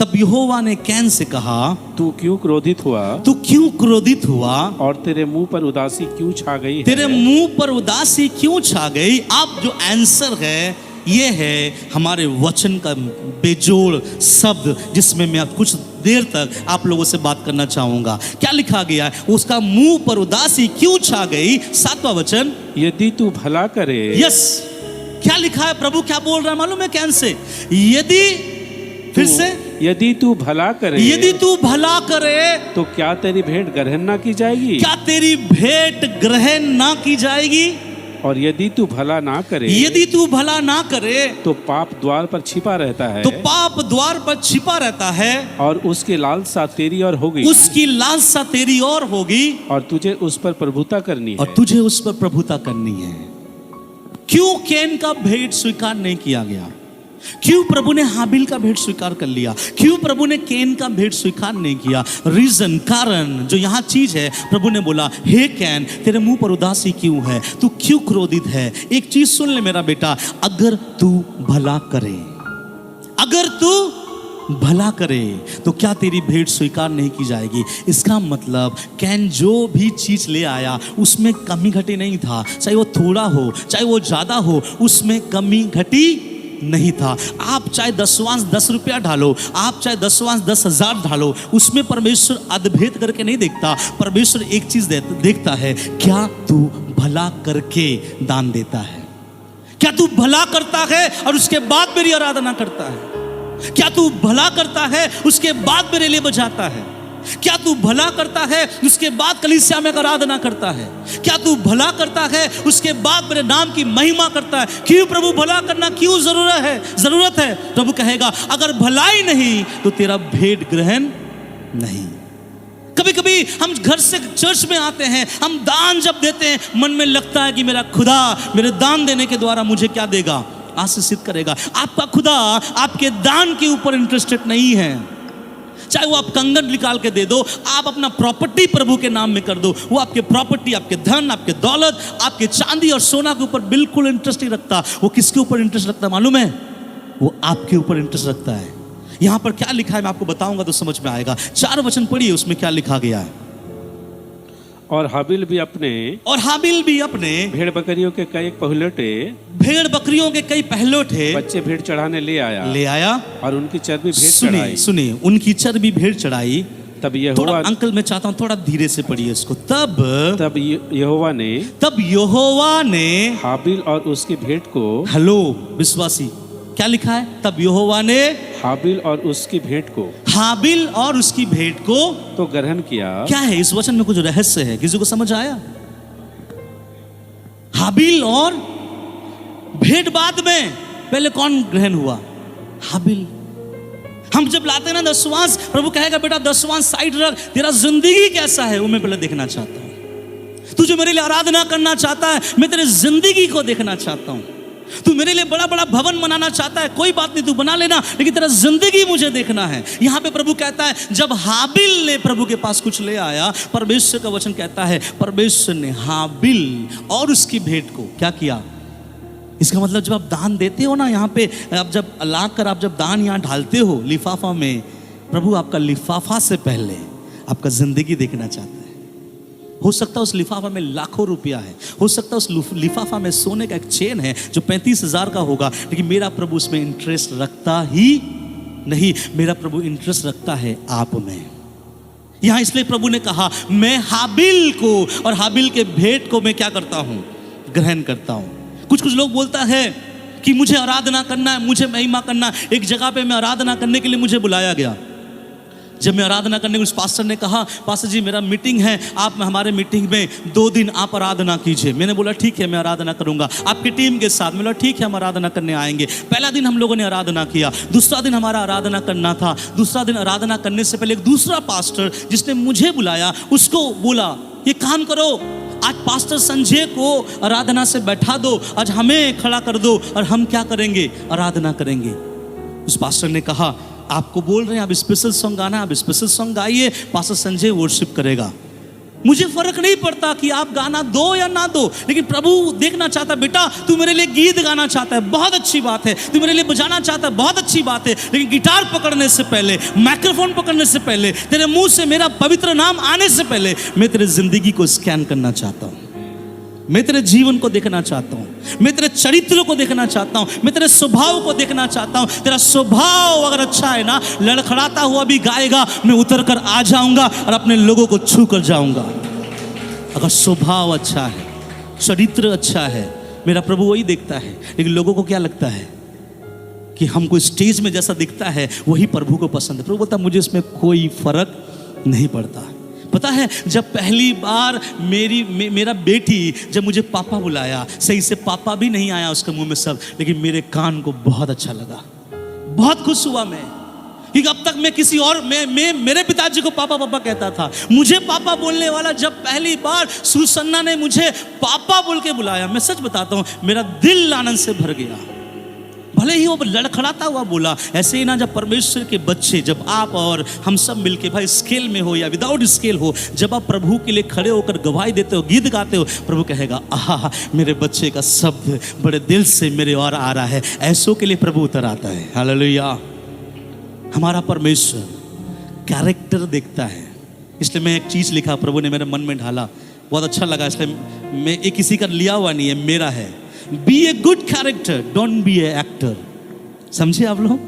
Speaker 1: तब यहोवा ने कैन से कहा, तू
Speaker 2: क्यों क्रोधित हुआ,
Speaker 1: तू क्यों क्रोधित हुआ,
Speaker 2: और तेरे मुंह पर उदासी क्यों छा गई है?
Speaker 1: तेरे मुंह पर उदासी क्यों छा गई। अब जो आंसर है ये है हमारे वचन का बेजोड़ शब्द, जिसमें मैं अब कुछ देर तक आप लोगों से बात करना चाहूंगा। क्या लिखा गया है, उसका मुंह पर उदासी क्यों छा गई। 7वां वचन,
Speaker 2: यदि तू भला करे।
Speaker 1: यस, क्या लिखा है, प्रभु क्या बोल रहा है मालूम है कैन से, यदि, फिर से,
Speaker 2: यदि तू भला करे,
Speaker 1: यदि तू भला करे
Speaker 2: तो क्या तेरी भेंट ग्रहण ना की जाएगी,
Speaker 1: क्या तेरी भेंट ग्रहण ना की जाएगी।
Speaker 2: और यदि तू भला ना करे,
Speaker 1: यदि तू भला ना करे
Speaker 2: तो पाप द्वार पर छिपा रहता है,
Speaker 1: तो पाप द्वार पर छिपा रहता है,
Speaker 2: और उसकी लालसा तेरी और होगी,
Speaker 1: उसकी लालसा तेरी और होगी,
Speaker 2: और तुझे उस पर प्रभुता करनी है,
Speaker 1: और तुझे उस पर प्रभुता करनी है। क्यों कैन का भेंट स्वीकार नहीं किया गया, क्यों प्रभु ने हाबिल का भेंट स्वीकार कर लिया, क्यों प्रभु ने कैन का भेंट स्वीकार नहीं किया। रीजन, कारण, जो यहाँ चीज है, प्रभु ने बोला हे कैन तेरे मुंह पर उदासी क्यों है, तू क्यों क्रोधित है। एक चीज सुन ले मेरा बेटा, अगर तू भला करे, अगर तू भला करे तो क्या तेरी भेंट स्वीकार नहीं की जाएगी। इसका मतलब कैन जो भी चीज ले आया उसमें कमी घटी नहीं था, चाहे वो थोड़ा हो चाहे वो ज्यादा हो, उसमें कमी घटी नहीं था। आप चाहे 10 रुपया डालो, आप चाहे 10,000 डालो, उसमें परमेश्वर अद्भुत करके नहीं देखता। परमेश्वर एक चीज देखता है, क्या तू भला करके दान देता है, क्या तू भला करता है और उसके बाद मेरी आराधना करता है, क्या तू भला करता है उसके बाद मेरे लिए बजाता है, क्या तू भला करता है उसके बाद कलीसिया में आराधना करता है, क्या तू भला करता है उसके बाद मेरे नाम की महिमा करता है। क्यों प्रभु भला करना क्यों जरूरत है। प्रभु कहेगा अगर भलाई नहीं तो तेरा भेंट ग्रहण नहीं। कभी कभी हम घर से चर्च में आते हैं, हम दान जब देते हैं, मन में लगता है कि मेरा खुदा मेरे दान देने के द्वारा मुझे क्या देगा, आशीषित करेगा। आपका खुदा आपके दान के ऊपर इंटरेस्टेड नहीं है। चाहे वो आप कंगन निकाल के दे दो, आप अपना प्रॉपर्टी प्रभु के नाम में कर दो, वो आपके प्रॉपर्टी, आपके धन, आपके दौलत, आपके चांदी और सोना के ऊपर बिल्कुल इंटरेस्ट नहीं रखता। वो किसके ऊपर इंटरेस्ट रखता है मालूम है, वो आपके ऊपर इंटरेस्ट रखता है। यहां पर क्या लिखा है मैं आपको बताऊंगा तो समझ में आएगा। 4 वचन पढ़िए, उसमें क्या लिखा गया है।
Speaker 2: और हाबिल भी अपने भेड़ बकरियों के कई पहलोटे बच्चे भेंट चढ़ाने ले आया और उनकी चर्बी भेंट चढ़ाई।
Speaker 1: सुनिए, उनकी चर्बी भेंट चढ़ाई।
Speaker 2: तब यहोवा,
Speaker 1: अंकल मैं चाहता हूं थोड़ा धीरे से पढ़िए इसको। तब यहोवा ने
Speaker 2: हाबिल और उसकी भेंट को,
Speaker 1: हेलो विश्वासी, क्या लिखा है, तब यहोवा ने
Speaker 2: हाबिल और उसकी भेंट को तो ग्रहण किया।
Speaker 1: क्या है इस वचन में, कुछ रहस्य है, किसी को समझ आया। हाबिल और भेंट बाद में, पहले कौन ग्रहण हुआ, हाबिल। हम जब लाते हैं ना दशवांश, प्रभु कहेगा बेटा दशवांश साइड रख, तेरा जिंदगी कैसा है वो मैं पहले देखना चाहता हूं। तू जो मेरे लिए आराधना करना चाहता है, मैं तेरे जिंदगी को देखना चाहता हूं। तू मेरे लिए बड़ा बड़ा भवन बनाना चाहता है, कोई बात नहीं, तू बना लेना, लेकिन तेरा जिंदगी मुझे देखना है। यहाँ पे प्रभु कहता है जब हाबिल ने प्रभु के पास कुछ ले आया, परमेश्वर का वचन कहता है परमेश्वर ने हाबिल और उसकी भेंट को क्या किया। इसका मतलब जब आप दान देते हो ना, यहाँ पे आप जब लाकर आप जब दान यहाँ ढालते हो लिफाफा में, प्रभु आपका लिफाफा से पहले आपका जिंदगी देखना चाहता है। हो सकता है उस लिफाफा में लाखों रुपया है, हो सकता है उस लिफाफा में सोने का एक चेन है जो 35,000 का होगा, लेकिन मेरा प्रभु उसमें इंटरेस्ट रखता ही नहीं। मेरा प्रभु इंटरेस्ट रखता है आप में। यहां इसलिए प्रभु ने कहा मैं हाबिल को और हाबिल के भेंट को मैं क्या करता हूं, ग्रहण करता हूं। कुछ लोग बोलता है कि मुझे आराधना करना है, मुझे महिमा करना। एक जगह पे मैं आराधना करने के लिए मुझे बुलाया गया। जब मैं आराधना करने, उस पास्टर ने कहा पास्टर जी मेरा मीटिंग है, आप हमारे मीटिंग में 2 दिन आप आराधना कीजिए। मैंने बोला ठीक है मैं आराधना करूंगा आपकी टीम के साथ। बोला ठीक है हम आराधना करने आएंगे। पहला दिन हम लोगों ने आराधना किया, दूसरा दिन हमारा आराधना करना था। दूसरा दिन आराधना करने से पहले एक दूसरा पास्टर जिसने मुझे बुलाया, उसको बोला ये काम करो, आज पास्टर संजय को आराधना से बैठा दो, आज हमें खड़ा कर दो और हम क्या करेंगे, आराधना करेंगे। उस पास्टर ने कहा आपको बोल रहे हैं आप स्पेशल सॉन्ग गाना, आप स्पेशल सॉन्ग गाइए, पास्टर संजय वर्शिप करेगा। मुझे फर्क नहीं पड़ता कि आप गाना दो या ना दो, लेकिन प्रभु देखना चाहता है बेटा तू मेरे लिए गीत गाना चाहता है, बहुत अच्छी बात है, तू मेरे लिए बजाना चाहता है, बहुत अच्छी बात है, लेकिन गिटार पकड़ने से पहले, माइक्रोफोन पकड़ने से पहले, तेरे मुंह से मेरा पवित्र नाम आने से पहले मैं तेरे जिंदगी को स्कैन करना चाहता हूँ। मैं तेरे जीवन को देखना चाहता हूँ, मैं तेरे चरित्र को देखना चाहता हूँ, मैं तेरे स्वभाव को देखना चाहता हूँ। तेरा स्वभाव अगर अच्छा है ना, लड़खड़ाता हुआ भी गाएगा, मैं उतर कर आ जाऊंगा और अपने लोगों को छू कर जाऊंगा। अगर स्वभाव अच्छा है, चरित्र अच्छा है, मेरा प्रभु वही देखता है। लेकिन लोगों को क्या लगता है कि हमको स्टेज में जैसा दिखता है वही प्रभु को पसंद है। प्रभु बोलता मुझे इसमें कोई फर्क नहीं पड़ता। पता है जब पहली बार मेरा बेटी जब मुझे पापा बुलाया, सही से पापा भी नहीं आया उसके मुंह में सब, लेकिन मेरे कान को बहुत अच्छा लगा, बहुत खुश हुआ मैं। क्योंकि अब तक मैं किसी और मैं मेरे पिताजी को पापा पापा कहता था। मुझे पापा बोलने वाला जब पहली बार सुसन्ना ने मुझे पापा बोल के बुलाया, मैं सच बताता हूँ मेरा दिल आनंद से भर गया। भले ही वो लड़खड़ाता हुआ बोला। ऐसे ही ना जब परमेश्वर के बच्चे, जब आप और हम सब मिलके, भाई स्केल में हो या विदाउट स्केल हो, जब आप प्रभु के लिए खड़े होकर गवाही देते हो, गीत गाते हो, प्रभु कहेगा आहा मेरे बच्चे का शब्द बड़े दिल से मेरे और आ रहा है। ऐसों के लिए प्रभु उतर आता है। हालेलुया। हमारा परमेश्वर कैरेक्टर देखता है। इसलिए मैं एक चीज लिखा, प्रभु ने मेरे मन में ढाला, बहुत अच्छा लगा, इसलिए मैं ये किसी का लिया हुआ नहीं है, मेरा है। Be a good character, don't be a actor. समझे आप लोग?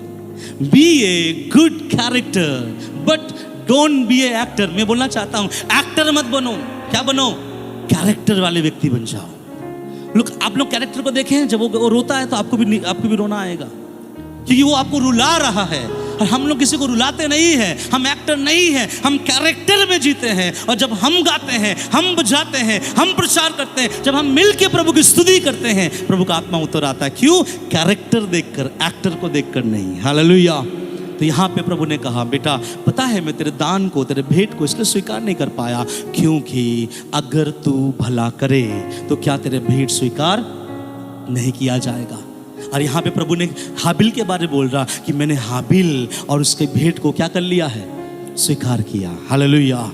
Speaker 1: Be a good character but don't be a actor. मैं बोलना चाहता हूं एक्टर मत बनो, क्या बनो, कैरेक्टर वाले व्यक्ति बन जाओ। लोग आप लोग कैरेक्टर को देखें, जब वो रोता है तो आपको भी रोना आएगा, क्योंकि वो आपको रुला रहा है। और हम लोग किसी को रुलाते नहीं हैं, हम एक्टर नहीं हैं, हम कैरेक्टर में जीते हैं। और जब हम गाते हैं, हम बजाते हैं, हम प्रचार करते हैं, जब हम मिल के प्रभु की स्तुति करते हैं, प्रभु का आत्मा उतर आता है। क्यों? कैरेक्टर देखकर, एक्टर को देखकर नहीं। हालेलुया। तो यहाँ पे प्रभु ने कहा बेटा पता है मैं तेरे दान को, तेरे भेंट को इसलिए स्वीकार नहीं कर पाया क्योंकि अगर तू भला करे तो क्या तेरे भेंट स्वीकार नहीं किया जाएगा। और यहाँ पे प्रभु ने हाबिल के बारे में बोल रहा कि मैंने हाबिल और उसके भेंट को क्या कर लिया है, स्वीकार किया। हालेलुया।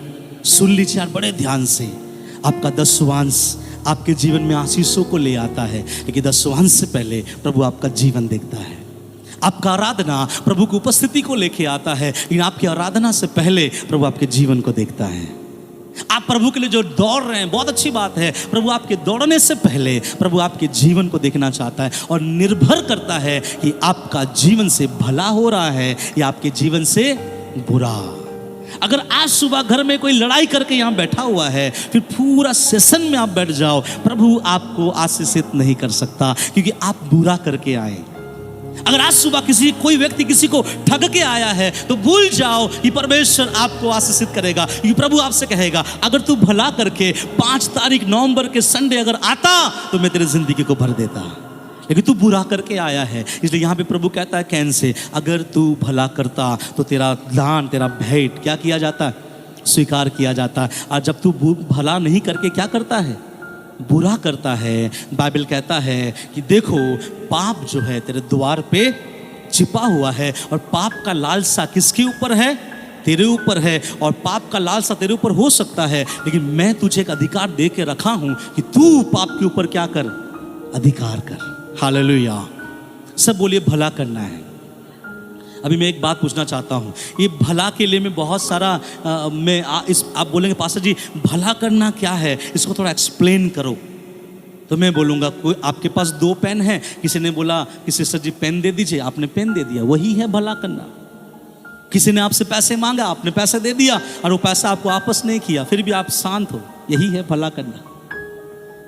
Speaker 1: सुन लीजिए यार बड़े ध्यान से। आपका दसवांश आपके जीवन में आशीषों को ले आता है, लेकिन दसवांश से पहले प्रभु आपका जीवन देखता है। आपका आराधना प्रभु की उपस्थिति को लेके आता है, लेकिन आपकी आराधना से पहले प्रभु आपके जीवन को देखता है। आप प्रभु के लिए जो दौड़ रहे हैं बहुत अच्छी बात है, प्रभु आपके दौड़ने से पहले प्रभु आपके जीवन को देखना चाहता है। और निर्भर करता है कि आपका जीवन से भला हो रहा है या आपके जीवन से बुरा। अगर आज सुबह घर में कोई लड़ाई करके यहाँ बैठा हुआ है, फिर पूरा सेशन में आप बैठ जाओ, प्रभु आपको आशीषित नहीं कर सकता, क्योंकि आप बुरा करके आए। अगर आज सुबह कोई व्यक्ति किसी को ठग के आया है तो भूल जाओ कि परमेश्वर आपको आशीषित करेगा, क्योंकि प्रभु आपसे कहेगा अगर तू भला करके 5 तारीख नवंबर के संडे अगर आता तो मैं तेरी जिंदगी को भर देता, लेकिन तू बुरा करके आया है। इसलिए यहाँ पे प्रभु कहता है कैन से अगर तू भला करता तो तेरा दान, तेरा भेंट क्या किया जाता है, स्वीकार किया जाता है। और जब तू भला नहीं करके क्या करता है, बुरा करता है, बाइबल कहता है कि देखो पाप जो है तेरे द्वार पे छिपा हुआ है, और पाप का लालसा किसके ऊपर है? तेरे ऊपर है। और पाप का लालसा तेरे ऊपर हो सकता है, लेकिन मैं तुझे एक अधिकार दे के रखा हूं कि तू पाप के ऊपर क्या कर? अधिकार कर। हालेलुया। सब बोलिए भला करना है। अभी मैं एक बात पूछना चाहता हूँ, ये भला के लिए मैं बहुत सारा आप बोलेंगे पास्टर जी भला करना क्या है, इसको थोड़ा एक्सप्लेन करो। तो मैं बोलूँगा कोई आपके पास 2 पेन है, किसी ने बोला कि सिस्टर जी पेन दे दीजिए, आपने पेन दे दिया, वही है भला करना। किसी ने आपसे पैसे मांगा, आपने पैसे दे दिया और वो पैसा आपको वापस नहीं किया, फिर भी आप शांत हो, यही है भला करना।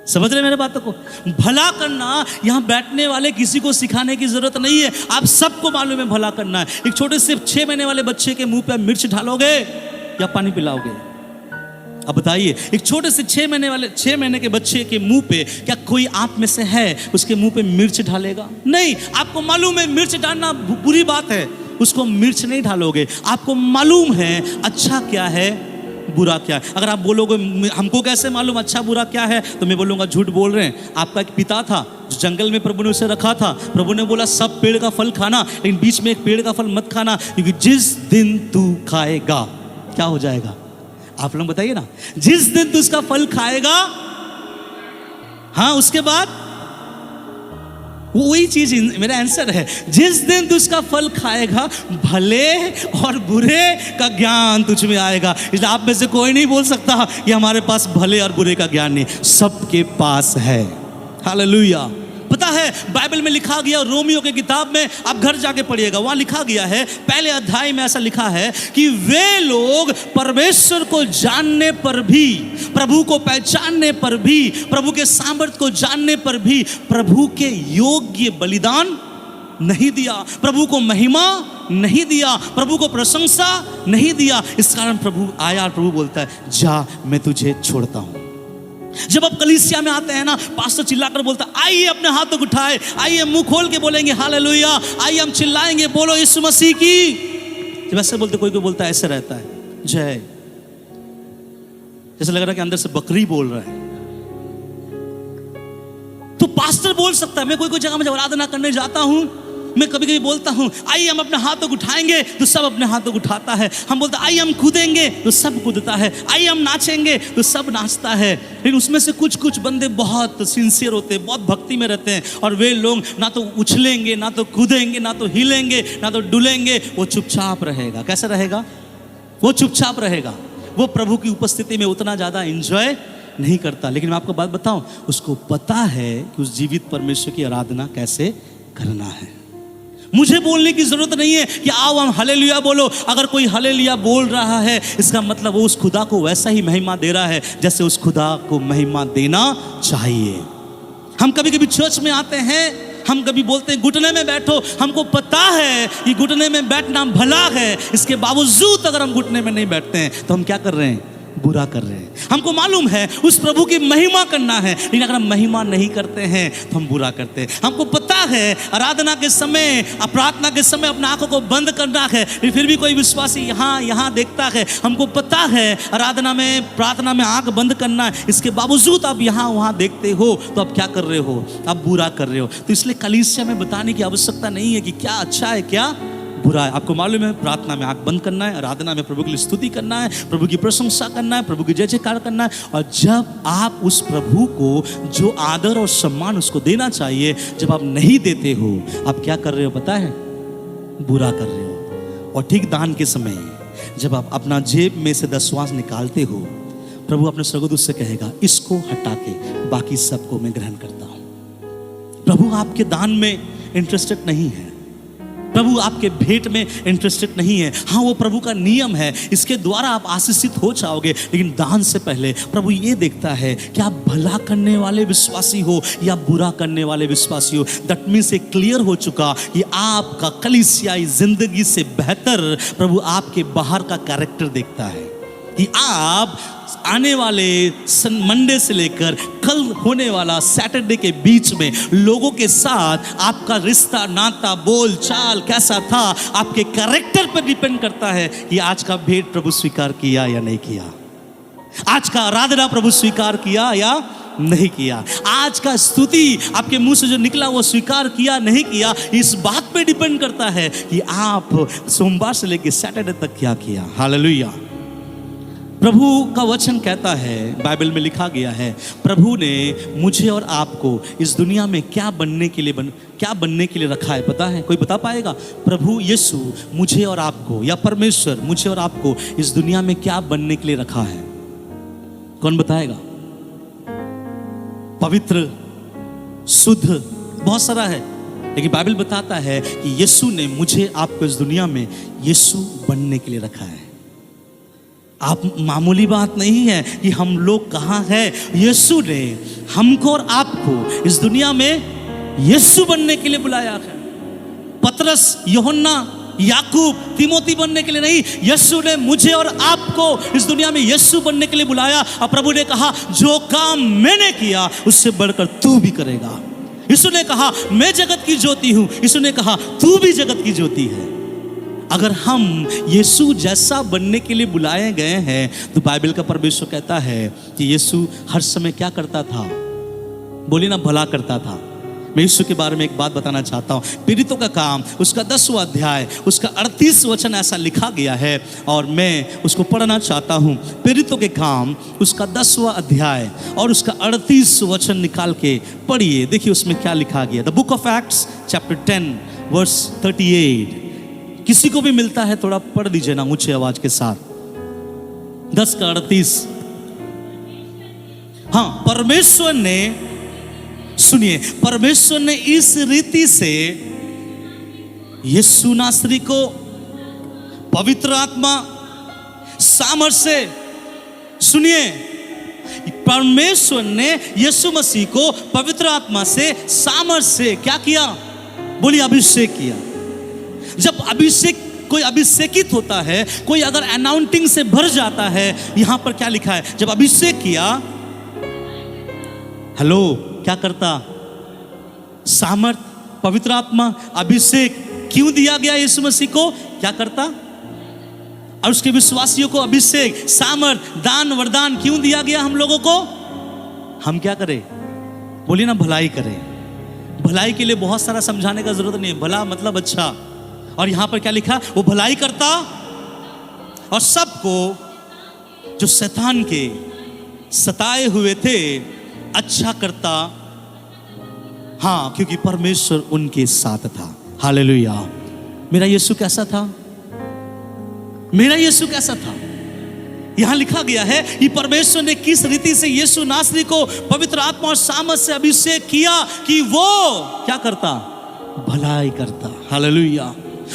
Speaker 1: समझ रहे मेरे बातों को? भला करना यहाँ बैठने वाले किसी को सिखाने की जरूरत नहीं है, आप सबको मालूम है भला करना है। एक छोटे से 6 महीने वाले बच्चे के मुंह पे मिर्च ढालोगे या पानी पिलाओगे? अब बताइए, एक छोटे से 6 महीने के बच्चे के मुंह पे क्या कोई आप में से है उसके मुंह पे मिर्च ढालेगा? नहीं। आपको मालूम है मिर्च डालना बुरी बात है, उसको मिर्च नहीं ढालोगे। आपको मालूम है अच्छा क्या है, बुरा क्या है। अगर आप बोलोगे हमको कैसे मालूम अच्छा बुरा क्या है, तो मैं बोलूँगा झूठ बोल रहे हैं। आपका एक पिता था जो जंगल में प्रभु ने उसे रखा था, प्रभु ने बोला सब पेड़ का फल खाना, लेकिन बीच में एक पेड़ का फल मत खाना, क्योंकि जिस दिन तू खाएगा क्या हो जाएगा? आप लोग बताइए ना, जिस दिन तू उसका फल खाएगा, हाँ उसके बाद वही चीज मेरा आंसर है, जिस दिन तू उसका फल खाएगा भले और बुरे का ज्ञान तुझ में आएगा। इसलिए आप में से कोई नहीं बोल सकता कि हमारे पास भले और बुरे का ज्ञान नहीं, सबके पास है। हालेलुया। पता है बाइबल में लिखा गया, रोमियो के किताब में आप घर जाके पढ़िएगा, वहां लिखा गया है पहले अध्याय में ऐसा लिखा है कि वे लोग परमेश्वर को जानने पर भी, प्रभु को पहचानने पर भी, प्रभु के सामर्थ्य को जानने पर भी प्रभु के योग्य बलिदान नहीं दिया, प्रभु को महिमा नहीं दिया, प्रभु को प्रशंसा नहीं दिया। इस कारण प्रभु आया, प्रभु बोलता है जा मैं तुझे छोड़ता हूं। जब आप कलीसिया में आते हैं ना, पास्टर चिल्लाकर बोलता है आइए अपने हाथों को उठाए, आइए मुंह खोल के बोलेंगे हालेलुया, आइए हम चिल्लाएंगे बोलो यीशु मसीह की। जब ऐसे बोलते, कोई बोलता है ऐसे रहता है जय, जैसे लग रहा है कि अंदर से बकरी बोल रहा है। तो पास्टर बोल सकता है। मैं कोई जगह में जब आराधना करने जाता हूं, मैं कभी कभी बोलता हूं आइए हम अपने हाथों को उठाएंगे, तो सब अपने हाथों को उठाता है। हम बोलते आइए हम कूदेंगे, तो सब कूदता है। आइए हम नाचेंगे, तो सब नाचता है। लेकिन उसमें से कुछ बंदे बहुत सिंसियर होते हैं, बहुत भक्ति में रहते हैं, और वे लोग ना तो उछलेंगे, ना तो कूदेंगे, ना तो हिलेंगे, ना तो डुलेंगे, वो चुपचाप रहेगा। कैसा रहेगा? वो चुपचाप रहेगा। वो प्रभु की उपस्थिति में उतना ज्यादा एंजॉय नहीं करता। लेकिन मैं आपको बात बताऊं, उसको पता है कि उस जीवित परमेश्वर की आराधना कैसे करना है। मुझे बोलने की जरूरत नहीं है कि आओ हम हालेलुया बोलो। अगर कोई हालेलुया बोल रहा है, इसका मतलब वो उस खुदा को वैसा ही महिमा दे रहा है जैसे उस खुदा को महिमा देना चाहिए। हम कभी कभी चर्च में आते हैं, हम कभी बोलते हैं घुटने में बैठो, हमको पता है कि घुटने में बैठना भला है, इसके बावजूद अगर हम घुटने में नहीं बैठते हैं तो हम क्या कर रहे हैं? बुरा कर रहे हैं। हमको मालूम है उस प्रभु की महिमा करना है, लेकिन अगर हम महिमा नहीं करते हैं तो हम बुरा करते हैं। हमको पता है आराधना के समय, प्रार्थना के समय अपने आंखों को बंद करना है, फिर भी कोई विश्वासी यहाँ देखता है। हमको पता है आराधना में, प्रार्थना में आंख बंद करना है, इसके बावजूद आप यहाँ वहाँ देखते हो, तो आप क्या कर रहे हो? आप बुरा कर रहे हो। तो इसलिए कलीसिया में बताने की आवश्यकता नहीं है कि क्या अच्छा है क्या बुरा है। आपको मालूम है प्रार्थना में आंख बंद करना है, आराधना में प्रभु की स्तुति करना है, प्रभु की प्रशंसा करना है, प्रभु की जय जयकार करना है। और जब आप उस प्रभु को जो आदर और सम्मान उसको देना चाहिए, जब आप नहीं देते हो, आप क्या कर रहे हो पता है? बुरा कर रहे हो। और ठीक दान के समय जब आप अपना जेब में से 10वां निकालते हो, प्रभु अपने स्वर्गदूत से कहेगा इसको हटा के बाकी सबको मैं ग्रहण करता हूं। प्रभु आपके दान में इंटरेस्टेड नहीं है, प्रभु आपके भेंट में इंटरेस्टेड नहीं है। हाँ, वो प्रभु का नियम है, इसके द्वारा आप आशीषित हो जाओगे, लेकिन दान से पहले प्रभु ये देखता है कि आप भला करने वाले विश्वासी हो या बुरा करने वाले विश्वासी हो। दैट मीन्स ये क्लियर हो चुका कि आपका कलीसियाई जिंदगी से बेहतर प्रभु आपके बाहर का कैरेक्टर देखता है, कि आप आने वाले मंडे से लेकर कल होने वाला सैटरडे के बीच में लोगों के साथ आपका रिश्ता, नाता, बोल चाल कैसा था, आपके कैरेक्टर पर डिपेंड करता है कि आज का भेंट प्रभु स्वीकार किया या नहीं किया, आज का आराधना प्रभु स्वीकार किया या नहीं किया। आज का स्तुति आपके मुंह से जो निकला वो स्वीकार किया नहीं किया, इस बात पे डिपेंड करता है कि आप सोमवार से लेकर सैटरडे तक क्या किया। हालेलुया। प्रभु का वचन कहता है, बाइबल में लिखा गया है, प्रभु ने मुझे और आपको इस दुनिया में क्या बनने के लिए रखा है पता है? कोई बता पाएगा? प्रभु यीशु मुझे और आपको, या परमेश्वर मुझे और आपको इस दुनिया में क्या बनने के लिए रखा है? कौन बताएगा? पवित्र, शुद्ध, बहुत सारा है, लेकिन बाइबल बताता है कि यीशु ने मुझे आपको इस दुनिया में यीशु बनने के लिए रखा है। आप मामूली बात नहीं है कि हम लोग कहाँ हैं, यीशु ने हमको और आपको इस दुनिया में यीशु बनने के लिए बुलाया है। पतरस, यूहन्ना, याकूब, तिमोथी बनने के लिए नहीं, यीशु ने मुझे और आपको इस दुनिया में यीशु बनने के लिए बुलाया। और प्रभु ने कहा जो काम मैंने किया उससे बढ़कर तू भी करेगा। यीशु ने कहा मैं जगत की ज्योति हूं, यीशु ने कहा तू भी जगत की ज्योति है। अगर हम यीशु जैसा बनने के लिए बुलाए गए हैं तो बाइबल का परमेश्वर कहता है कि यीशु हर समय क्या करता था? बोलिए ना, भला करता था। मैं यीशु के बारे में एक बात बताना चाहता हूँ। पीड़ितों का काम, उसका 10वां अध्याय, उसका 38 वचन ऐसा लिखा गया है और मैं उसको पढ़ना चाहता हूँ। पीड़ितों के काम, उसका 10वां अध्याय और उसका 38 वचन निकाल के पढ़िए। देखिए उसमें क्या लिखा गया। The book of Acts chapter 10 verse 38। किसी को भी मिलता है थोड़ा पढ़ दीजिए ना ऊंची आवाज के साथ। 10 का 38। हाँ, परमेश्वर ने, सुनिए, परमेश्वर ने इस रीति से यीशु नासरी को पवित्र आत्मा सामर्थ से, सुनिए, परमेश्वर ने यीशु मसीह को पवित्र आत्मा से सामर्थ से क्या किया? बोलिए, अभिषेक किया। जब अभिषेक, कोई अभिषेकित होता है, कोई अगर अनाउंटिंग से भर जाता है, यहां पर क्या लिखा है? जब अभिषेक किया, हेलो, क्या करता? सामर्थ, पवित्र आत्मा, अभिषेक क्यों दिया गया यीशु मसीह को? क्या करता? और उसके विश्वासियों को अभिषेक, सामर्थ, दान, वरदान क्यों दिया गया हम लोगों को? हम क्या करें? बोलिए ना, भलाई करें। भलाई के लिए बहुत सारा समझाने का जरूरत नहीं है। भला मतलब अच्छा। और यहां पर क्या लिखा? वो भलाई करता और सबको जो शैतान के सताए हुए थे अच्छा करता। हाँ, क्योंकि परमेश्वर उनके साथ था। हालेलुया। मेरा यीशु कैसा था? मेरा यीशु कैसा था? यहां लिखा गया है कि परमेश्वर ने किस रीति से यीशु नासरी को पवित्र आत्मा और सामर्थ से अभिषेक किया कि वो क्या करता? भलाई करता। हालेलुया।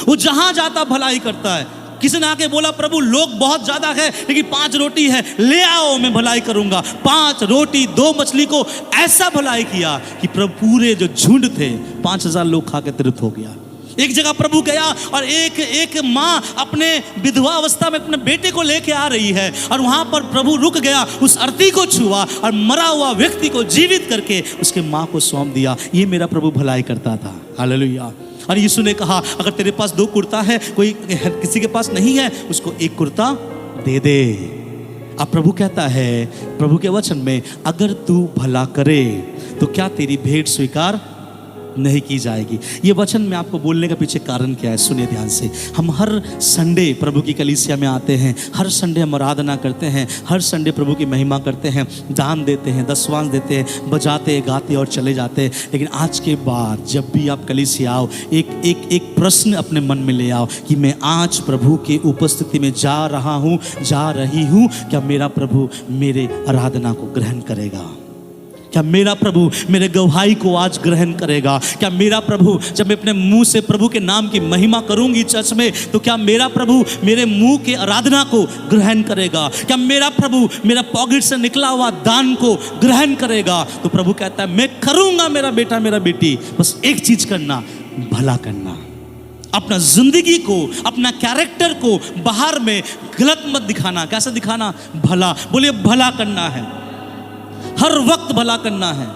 Speaker 1: वो जहां जाता भलाई करता है। किसी ने आके बोला प्रभु लोग बहुत ज्यादा है लेकिन 5 रोटी है, ले आओ मैं भलाई करूंगा। 5 रोटी 2 मछली को ऐसा भलाई किया कि प्रभु पूरे जो झुंड थे 5000 लोग खा के तृप्त हो गया। एक जगह प्रभु गया और एक माँ अपने विधवा अवस्था में अपने बेटे को लेके आ रही है और वहां पर प्रभु रुक गया, उस अर्थी को छुआ और मरा हुआ व्यक्ति को जीवित करके उसके माँ को सौंप दिया। ये मेरा प्रभु भलाई करता था। हालेलुया। और यीशु ने कहा अगर तेरे पास 2 कुर्ता है, कोई किसी के पास नहीं है, उसको 1 कुर्ता दे दे। अब प्रभु कहता है, प्रभु के वचन में, अगर तू भला करे तो क्या तेरी भेंट स्वीकार नहीं की जाएगी। ये वचन में आपको बोलने का पीछे कारण क्या है, सुनिए ध्यान से। हम हर संडे प्रभु की कलीसिया में आते हैं, हर संडे हम आराधना करते हैं, हर संडे प्रभु की महिमा करते हैं, दान देते हैं, दशवांश देते हैं, बजाते गाते और चले जाते हैं। लेकिन आज के बाद जब भी आप कलीसिया आओ, एक प्रश्न अपने मन में ले आओ कि मैं आज प्रभु की उपस्थिति में जा रहा हूँ, जा रही हूँ, क्या मेरा प्रभु मेरे आराधना को ग्रहण करेगा? क्या मेरा प्रभु मेरे गवाही को आज ग्रहण करेगा? क्या मेरा प्रभु, जब मैं अपने मुंह से प्रभु के नाम की महिमा करूंगी चर्च में, तो क्या मेरा प्रभु मेरे मुंह के आराधना को ग्रहण करेगा? क्या मेरा प्रभु मेरा पॉकेट से निकला हुआ दान को ग्रहण करेगा? तो प्रभु कहता है मैं करूंगा मेरा बेटा मेरा बेटी, बस एक चीज करना, भला करना। अपना जिंदगी को, अपना कैरेक्टर को बाहर में गलत मत दिखाना। कैसे दिखाना? भला। बोलिए, भला करना है, हर वक्त भला करना है।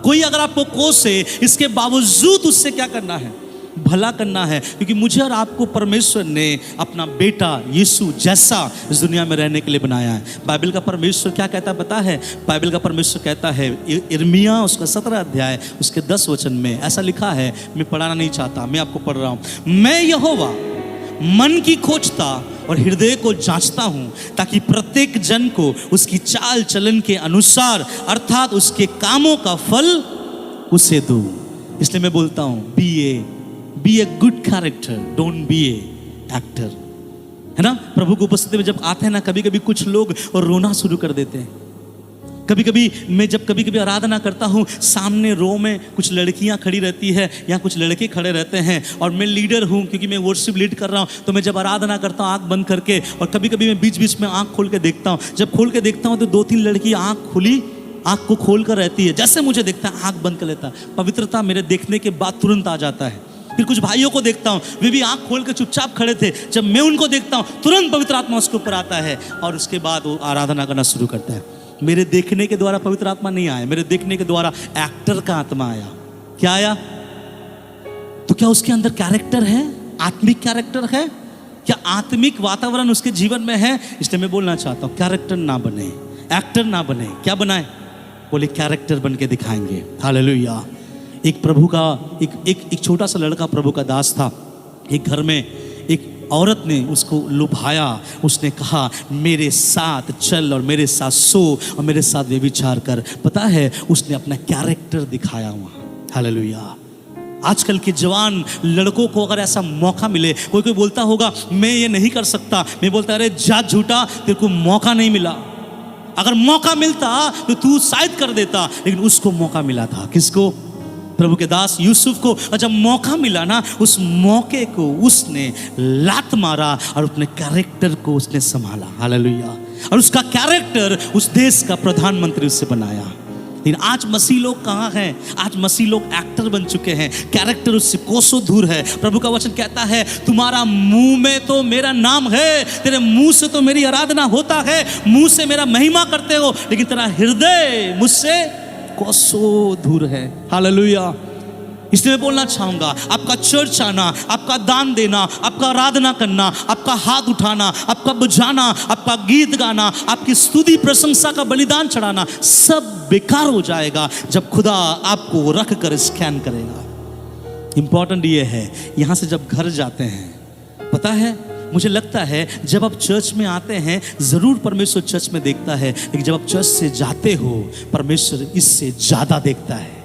Speaker 1: कोई अगर आपको कोसे, इसके बावजूद उससे क्या करना है? भला करना है, क्योंकि मुझे और आपको परमेश्वर ने अपना बेटा यीशु जैसा इस दुनिया में रहने के लिए बनाया है। बाइबल का परमेश्वर क्या कहता है पता है? बाइबल का परमेश्वर कहता है, यिर्मयाह उसका 17 अध्याय उसके 10 वचन में ऐसा लिखा है, मैं पढ़ाना नहीं चाहता, मैं आपको पढ़ रहा हूँ। मैं यहोवा मन की खोजता और हृदय को जांचता हूं, ताकि प्रत्येक जन को उसकी चाल चलन के अनुसार अर्थात उसके कामों का फल उसे दूं। इसलिए मैं बोलता हूं, be a good character, don't be a actor. है ना? प्रभु की उपस्थिति में जब आते हैं ना, कभी कभी कुछ लोग और रोना शुरू कर देते हैं। कभी कभी आराधना करता हूँ, सामने रो में कुछ लड़कियाँ खड़ी रहती है या कुछ लड़के खड़े रहते हैं, और मैं लीडर हूँ क्योंकि मैं वर्शिप लीड कर रहा हूँ, तो मैं जब आराधना करता हूँ आँख बंद करके, और कभी कभी मैं बीच बीच में आँख खोल के देखता हूँ। जब खोल के देखता हूँ तो 2-3 लड़की आँख को खोल कर रहती है, जैसे मुझे देखता है आँख बंद कर लेता है। पवित्रता मेरे देखने के बाद तुरंत आ जाता है। फिर कुछ भाइयों को देखता हूँ, वे भी आँख खोल के चुपचाप खड़े थे, जब मैं उनको देखता हूँ तुरंत पवित्र आत्मा उसके ऊपर आता है, और उसके बाद वो आराधना करना शुरू करता है। मेरे देखने के द्वारा पवित्र आत्मा नहीं आया, मेरे देखने के द्वारा एक्टर का आत्मा आया। क्या आया? तो क्या उसके अंदर कैरेक्टर है? आत्मिक कैरेक्टर है क्या? आत्मिक वातावरण उसके जीवन में है? इसलिए मैं बोलना चाहता हूं, कैरेक्टर ना बने, एक्टर ना बने। क्या बनाए? बोले कैरेक्टर बन के दिखाएंगे। हालेलुया। एक प्रभु का एक छोटा सा लड़का प्रभु का दास था। एक घर में एक औरत ने उसको लुभाया, उसने कहा मेरे साथ चल और मेरे साथ सो और मेरे साथ व्यभिचार कर। पता है, उसने अपना कैरेक्टर दिखाया वहाँ। हालेलुया। आजकल के जवान लड़कों को अगर ऐसा मौका मिले, कोई बोलता होगा मैं ये नहीं कर सकता, मैं बोलता अरे जा झूठा, तेरे को मौका नहीं मिला। अगर मौका मिलता तो तू शायद कर देता, लेकिन उसको मौका मिला था। किसको? प्रभु के दास यूसुफ को। और जब मौका मिला ना, उस मौके को उसने लात मारा और अपने कैरेक्टर को उसने संभाला। हालेलुया। और उसका कैरेक्टर उस देश का प्रधानमंत्री उससे बनाया। लेकिन आज मसीह लोग कहाँ हैं? आज मसीह लोग एक्टर बन चुके हैं, कैरेक्टर उससे कोसों दूर है। प्रभु का वचन कहता है तुम्हारा मुंह में तो मेरा नाम है, तेरे मुंह से तो मेरी आराधना होता है, मुंह से मेरा महिमा करते हो, लेकिन तेरा हृदय मुझसे कोसों दूर है। हालेलुया। इसलिए मैं बोलना चाहूंगा, आपका चर्च आना, आपका दान देना, आपका आराधना करना, आपका हाथ उठाना, आपका बजाना, आपका गीत गाना, आपकी स्तुति प्रशंसा का बलिदान चढ़ाना, सब बेकार हो जाएगा जब खुदा आपको रख कर स्कैन करेगा। इंपॉर्टेंट ये है, यहां से जब घर जाते हैं, पता है मुझे लगता है जब आप चर्च में आते हैं जरूर परमेश्वर चर्च में देखता है, लेकिन जब आप चर्च से जाते हो परमेश्वर इससे ज्यादा देखता है।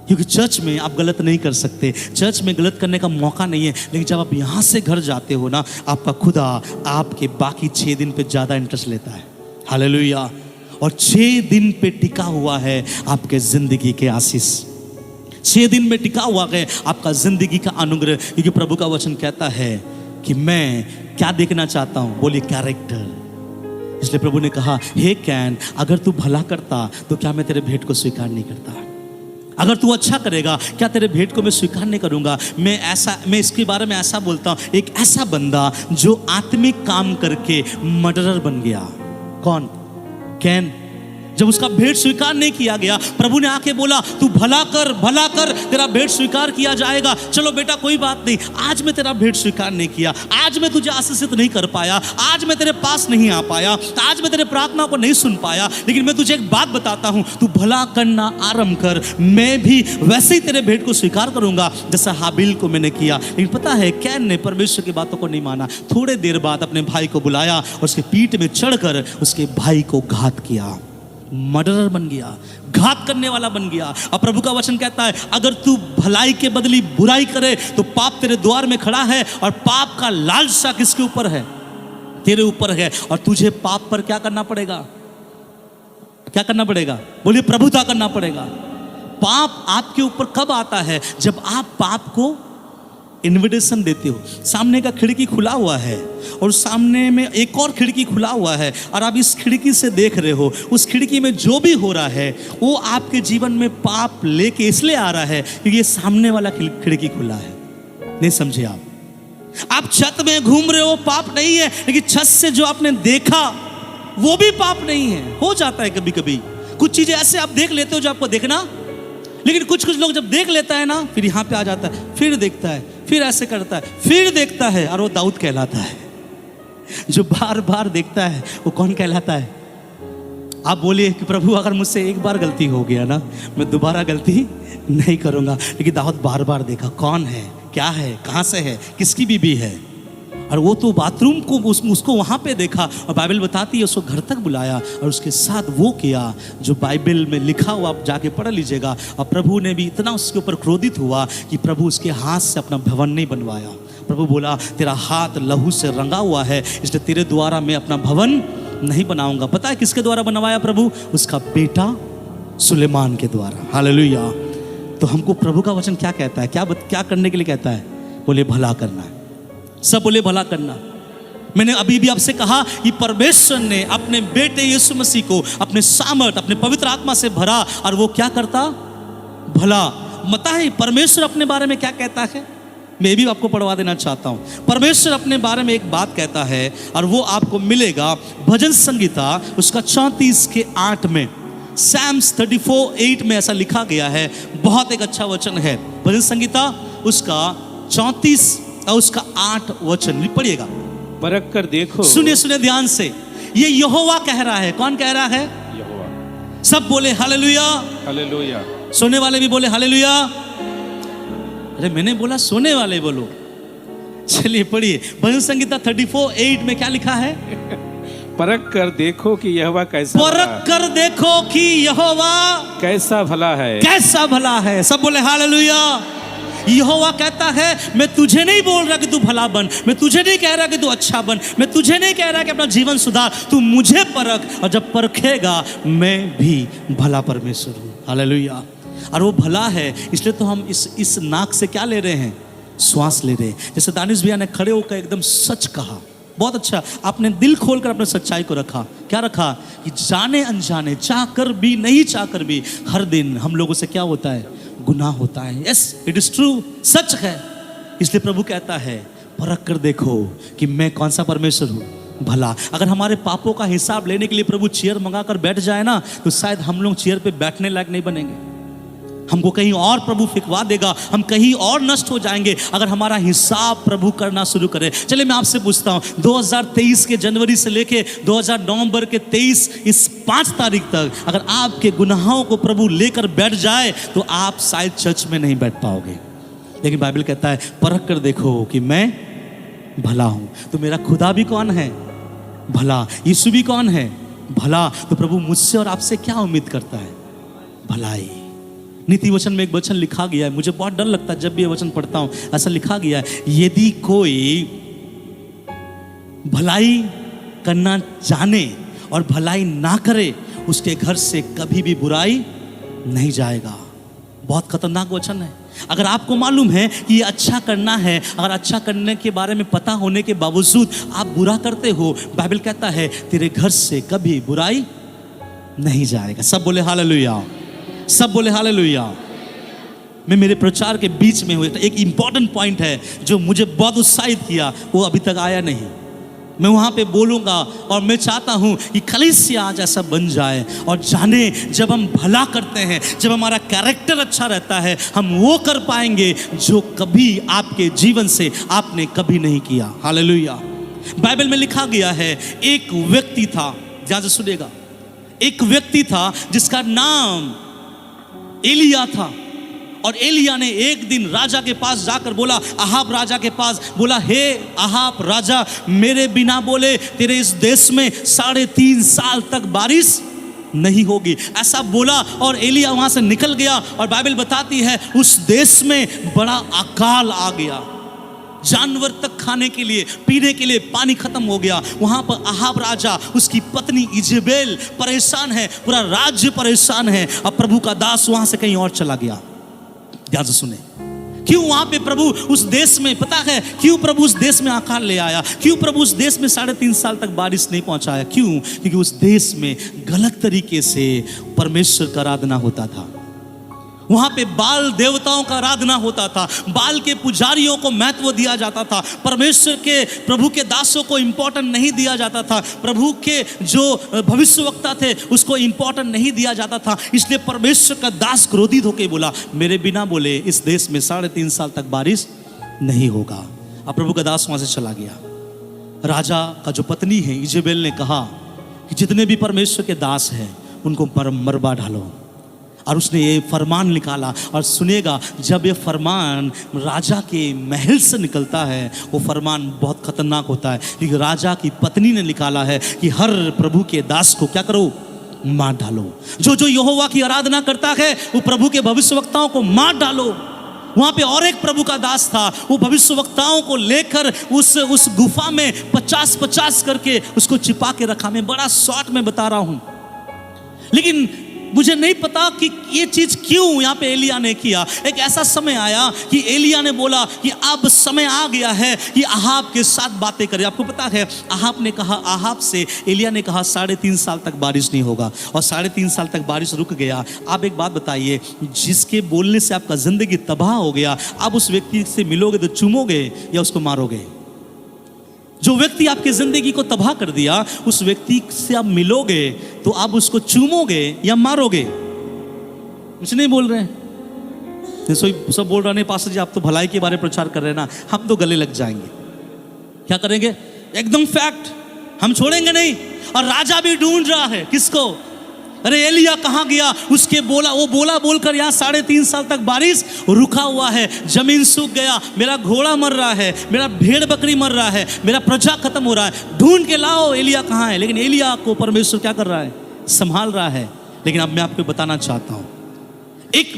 Speaker 1: क्योंकि चर्च में आप गलत नहीं कर सकते, चर्च में गलत करने का मौका नहीं है, लेकिन जब आप यहाँ से घर जाते हो ना, आपका खुदा आपके बाकी 6 दिन पे ज़्यादा इंटरेस्ट लेता है। हालेलुया। और 6 दिन पे टिका हुआ है आपके ज़िंदगी के आशीष, 6 दिन में टिका हुआ है आपका ज़िंदगी का अनुग्रह। क्योंकि प्रभु का वचन कहता है कि मैं क्या देखना चाहता हूँ? बोलिए कैरेक्टर। इसलिए प्रभु ने कहा हे कैन, अगर तू भला करता तो क्या मैं तेरे भेंट को स्वीकार नहीं करता? अगर तू अच्छा करेगा क्या तेरे भेंट को मैं स्वीकार नहीं करूंगा? मैं इसके बारे में ऐसा बोलता हूं, एक ऐसा बंदा जो आत्मिक काम करके मर्डरर बन गया। कौन? कैन। जब उसका भेंट स्वीकार नहीं किया गया, प्रभु ने आके बोला तू भला कर, तेरा भेंट स्वीकार किया जाएगा। चलो बेटा कोई बात नहीं, आज मैं तेरा भेंट स्वीकार नहीं किया, आज मैं तुझे आशीषित नहीं कर पाया, आज मैं तेरे पास नहीं आ पाया, आज मैं तेरे प्रार्थना को नहीं सुन पाया, लेकिन मैं तुझे एक बात बताता हूं, तू भला करना आरंभ कर, मैं भी वैसे ही तेरे भेंट को स्वीकार करूंगा जैसा हाबिल को मैंने किया। लेकिन पता है कैन ने परमेश्वर की बातों को नहीं माना। थोड़े देर बाद अपने भाई को बुलाया और उसके पीठ में चढ़कर उसके भाई को घात किया। मर्डरर बन गया, घात करने वाला बन गया। और प्रभु का वचन कहता है अगर तू भलाई के बदली बुराई करे तो पाप तेरे द्वार में खड़ा है, और पाप का लालसा किसके ऊपर है? तेरे ऊपर है। और तुझे पाप पर क्या करना पड़ेगा? क्या करना पड़ेगा? बोलिए प्रभुता करना पड़ेगा। पाप आपके ऊपर कब आता है? जब आप पाप को इन्विटेशन देते हो। सामने का खिड़की खुला हुआ है और सामने में एक और खिड़की खुला हुआ है, और आप इस खिड़की से देख रहे हो, उस खिड़की में जो भी हो रहा है वो आपके जीवन में पाप लेके इसलिए आ रहा है क्योंकि ये सामने वाला खिड़की खुला है। नहीं समझे आप छत में घूम रहे हो, पाप नहीं है, लेकिन छत से जो आपने देखा वो भी पाप नहीं है। हो जाता है कभी कभी कुछ चीजें ऐसे आप देख लेते हो जो आपको देखना लेकिन कुछ कुछ लोग जब देख लेता है ना, फिर यहाँ पे आ जाता है, फिर देखता है, फिर ऐसे करता है, फिर देखता है, और वो दाऊद कहलाता है। जो बार बार देखता है वो कौन कहलाता है? आप बोलिए कि प्रभु अगर मुझसे एक बार गलती हो गया ना, मैं दोबारा गलती नहीं करूंगा। लेकिन दाऊद बार बार देखा, कौन है, क्या है, कहाँ से है, किसकी बीबी है। और वो तो बाथरूम को उसको वहाँ पे देखा, और बाइबल बताती है उसको घर तक बुलाया और उसके साथ वो किया जो बाइबल में लिखा हुआ, आप जाके पढ़ लीजिएगा। और प्रभु ने भी इतना उसके ऊपर क्रोधित हुआ कि प्रभु उसके हाथ से अपना भवन नहीं बनवाया। प्रभु बोला, तेरा हाथ लहू से रंगा हुआ है, इसलिए तेरे द्वारा मैं अपना भवन नहीं बनाऊंगा। पता है किसके द्वारा बनवाया प्रभु? उसका बेटा सुलेमान के द्वारा। हालेलुया। तो हमको प्रभु का वचन क्या कहता है, क्या करने के लिए कहता है? बोले भला करना है। सब बोले भला करना। मैंने अभी भी आपसे कहा कि परमेश्वर ने अपने बेटे यीशु मसीह को अपने सामर्थ, अपने पवित्र आत्मा से भरा, और वो क्या करता? भला। पता है परमेश्वर अपने बारे में क्या कहता है? मैं भी आपको पढ़वा देना चाहता हूं। परमेश्वर अपने बारे में एक बात कहता है, और वो आपको मिलेगा भजन संगीता उसका 34:8 में। सैम्स 34:8 में ऐसा लिखा गया है। बहुत एक अच्छा वचन है। भजन संगीता उसका 34 और उसका 8 वचन पढ़िएगा।
Speaker 2: परख कर देखो।
Speaker 1: सुनिए सुनिए ध्यान से, ये यहोवा कह रहा है। कौन कह रहा है?
Speaker 2: यहोवा।
Speaker 1: सब बोले हालेलुया।
Speaker 2: हालेलुया।
Speaker 1: सोने वाले भी बोले हालेलुया। अरे मैंने बोला सोने वाले बोलो। चलिए पढ़िए भजन संगीता 34:8 में क्या लिखा है?
Speaker 2: परख कर देखो कि यहोवा कैसा भला है।
Speaker 1: परख कर देखो कि यहोवा
Speaker 2: कैसा भला है।
Speaker 1: कैसा भला है। सब बोले हालेलुया। यहोवा कहता है, मैं तुझे नहीं बोल रहा कि तू भला बन, मैं तुझे नहीं कह रहा कि तू अच्छा बन, मैं तुझे नहीं कह रहा कि अपना जीवन सुधार, तू मुझे परख, और जब परखेगा मैं भी भला परमेश्वर हूँ। हालेलुया। और वो भला है, इसलिए तो हम इस नाक से क्या ले रहे हैं? श्वास ले रहे हैं। जैसे दानिश भैया ने खड़े होकर एकदम सच कहा, बहुत अच्छा। आपने दिल खोलकर अपने सच्चाई को रखा। क्या रखा? कि जाने अनजाने, चाहकर भी नहीं चाहकर भी, हर दिन हम लोगों से क्या होता है? गुनाह होता है। यस, इट इज ट्रू, सच है। इसलिए प्रभु कहता है, परख कर देखो कि मैं कौन सा परमेश्वर हूँ? भला। अगर हमारे पापों का हिसाब लेने के लिए प्रभु चेयर मंगाकर बैठ जाए ना, तो शायद हम लोग चेयर पे बैठने लायक नहीं बनेंगे। हमको कहीं और प्रभु फिकवा देगा, हम कहीं और नष्ट हो जाएंगे अगर हमारा हिसाब प्रभु करना शुरू करे। चलिए मैं आपसे पूछता हूँ, 2023 के जनवरी से लेके 2000 नवंबर के 23 इस 5 तारीख तक अगर आपके गुनाहों को प्रभु लेकर बैठ जाए तो आप शायद चर्च में नहीं बैठ पाओगे। लेकिन बाइबल कहता है, परख कर देखो कि मैं भला हूँ। तो मेरा खुदा भी कौन है? भला। यीशु भी कौन है? भला। तो प्रभु मुझसे और आपसे क्या उम्मीद करता है? भलाई। नीति वचन में एक वचन लिखा गया है, मुझे बहुत डर लगता है जब भी ये वचन पढ़ता हूं। ऐसा लिखा गया है, यदि कोई भलाई करना जाने और भलाई ना करे, उसके घर से कभी भी बुराई नहीं जाएगा। बहुत खतरनाक वचन है। अगर आपको मालूम है कि ये अच्छा करना है, अगर अच्छा करने के बारे में पता होने के बावजूद आप बुरा करते हो, बाइबल कहता है तेरे घर से कभी बुराई नहीं जाएगा। सब बोले हालेलुया। सब बोले हालेलुया। मैं मेरे प्रचार के बीच में हुए एक इंपॉर्टेंट पॉइंट है जो मुझे बहुत उत्साहित किया, वो अभी तक आया नहीं। मैं वहाँ पे बोलूँगा और मैं चाहता हूँ कि कलीसिया आज ऐसा बन जाए और जाने जब हम भला करते हैं, जब हमारा कैरेक्टर अच्छा रहता है, हम वो कर पाएंगे जो कभी आपके जीवन से आपने कभी नहीं किया। हालेलुया। बाइबल में लिखा गया है, एक व्यक्ति था, ध्यान से सुनिएगा, एक व्यक्ति था जिसका नाम एलिया था। और एलिया ने एक दिन राजा के पास जाकर बोला, अहाब राजा के पास बोला, हे अहाब राजा, मेरे बिना बोले तेरे इस देश में 3.5 साल तक बारिश नहीं होगी। ऐसा बोला और एलिया वहां से निकल गया। और बाइबल बताती है उस देश में बड़ा अकाल आ गया, जानवर तक खाने के लिए पीने के लिए पानी खत्म हो गया। वहां पर अहाब राजा, उसकी पत्नी इजेबेल परेशान है, पूरा राज्य परेशान है। अब प्रभु का दास वहां से कहीं और चला गया। ध्यान से सुने, क्यों वहां पे प्रभु उस देश में, पता है क्यों प्रभु उस देश में अकाल ले आया? क्यों प्रभु उस देश में 3.5 साल तक बारिश नहीं पहुंचाया? क्यों? क्योंकि उस देश में गलत तरीके से परमेश्वर का आराधना होता था। वहां पे बाल देवताओं का आराधना होता था, बाल के पुजारियों को महत्व दिया जाता था, परमेश्वर के प्रभु के दासों को इंपॉर्टेंट नहीं दिया जाता था, प्रभु के जो भविष्यवक्ता थे उसको इंपॉर्टेंट नहीं दिया जाता था। इसलिए परमेश्वर का दास क्रोधित होकर बोला, मेरे बिना बोले इस देश में 3.5 साल तक बारिश नहीं होगा। अब प्रभु का दास वहां से चला गया। राजा का जो पत्नी है इजेबेल ने कहा कि जितने भी परमेश्वर के दास हैं उनको मरवा डालो, और उसने ये फरमान निकाला। और सुनेगा, जब ये फरमान राजा के महल से निकलता है वो फरमान बहुत खतरनाक होता है, क्योंकि राजा की पत्नी ने निकाला है कि हर प्रभु के दास को क्या करो, मार डालो। जो जो यहोवा की आराधना करता है वो प्रभु के भविष्यवक्ताओं को मार डालो। वहां पे और एक प्रभु का दास था, वो भविष्यवक्ताओं को लेकर उस गुफा में 50-50 करके उसको छिपा के रखा। मैं बड़ा शॉर्ट में बता रहा हूं, लेकिन मुझे नहीं पता कि ये चीज क्यों यहाँ पे एलिया ने किया। एक ऐसा समय आया कि एलिया ने बोला कि अब समय आ गया है कि आहाब के साथ बातें करें। आपको पता है आहाब से एलिया ने कहा 3.5 साल तक बारिश नहीं होगा, और 3.5 साल तक बारिश रुक गया। आप एक बात बताइए, जिसके बोलने से आपका जिंदगी तबाह हो गया, आप उस व्यक्ति से मिलोगे तो चूमोगे या उसको मारोगे? जो व्यक्ति आपकी जिंदगी को तबाह कर दिया, उस व्यक्ति से आप मिलोगे तो आप उसको चूमोगे या मारोगे? कुछ नहीं बोल रहे हैं, सब बोल रहे हैं पास्टर जी आप तो भलाई के बारे में प्रचार कर रहे हैं ना। हम तो गले लग जाएंगे। क्या करेंगे? एकदम फैक्ट, हम छोड़ेंगे नहीं। और राजा भी ढूंढ रहा है किसको? अरे एलिया कहाँ गया? उसके वो बोलकर यहाँ 3.5 साल तक बारिश रुका हुआ है, जमीन सूख गया, मेरा घोड़ा मर रहा है, मेरा भेड़ बकरी मर रहा है, मेरा प्रजा खत्म हो रहा है, ढूंढ के लाओ एलिया कहाँ है। लेकिन एलिया को परमेश्वर क्या कर रहा है? संभाल रहा है। लेकिन अब मैं आपको बताना चाहता हूं, एक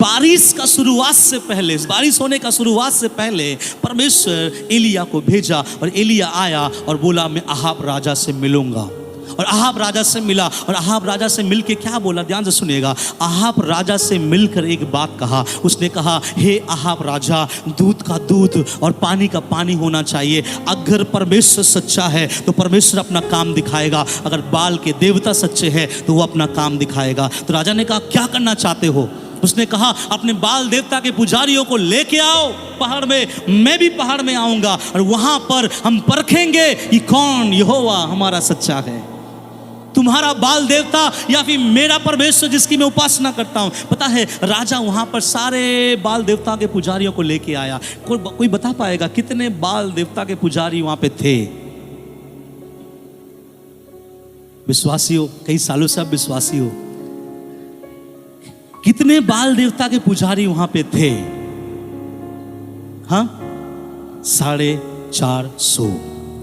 Speaker 1: बारिश का शुरुआत से पहले, बारिश होने का शुरुआत से पहले परमेश्वर एलिया को भेजा, और एलिया आया और बोला मैं आहाब राजा से मिलूंगा। और आहाब राजा से मिला, और आहाब राजा से मिलके क्या बोला, ध्यान से सुनिएगा। आहाब राजा से मिलकर एक बात कहा। उसने कहा, हे आहाब राजा, दूध का दूध और पानी का पानी होना चाहिए। अगर परमेश्वर सच्चा है तो परमेश्वर अपना काम दिखाएगा, अगर बाल के देवता सच्चे हैं तो वो अपना काम दिखाएगा। तो राजा ने कहा, क्या करना चाहते हो? उसने कहा, अपने बाल देवता के पुजारियों को लेके आओ पहाड़ में, मैं भी पहाड़ में आऊंगा, और वहां पर हम परखेंगे कि कौन यहोवा हमारा सच्चा है, तुम्हारा बाल देवता या फिर मेरा परमेश्वर जिसकी मैं उपासना करता हूं। पता है, राजा वहां पर सारे बाल देवता के पुजारियों को लेके आया। कोई बता पाएगा कितने बाल देवता के पुजारी वहां पे थे? विश्वासी हो, कई सालों से आप विश्वासी हो, कितने बाल देवता के पुजारी वहां पे थे? हाँ, 450।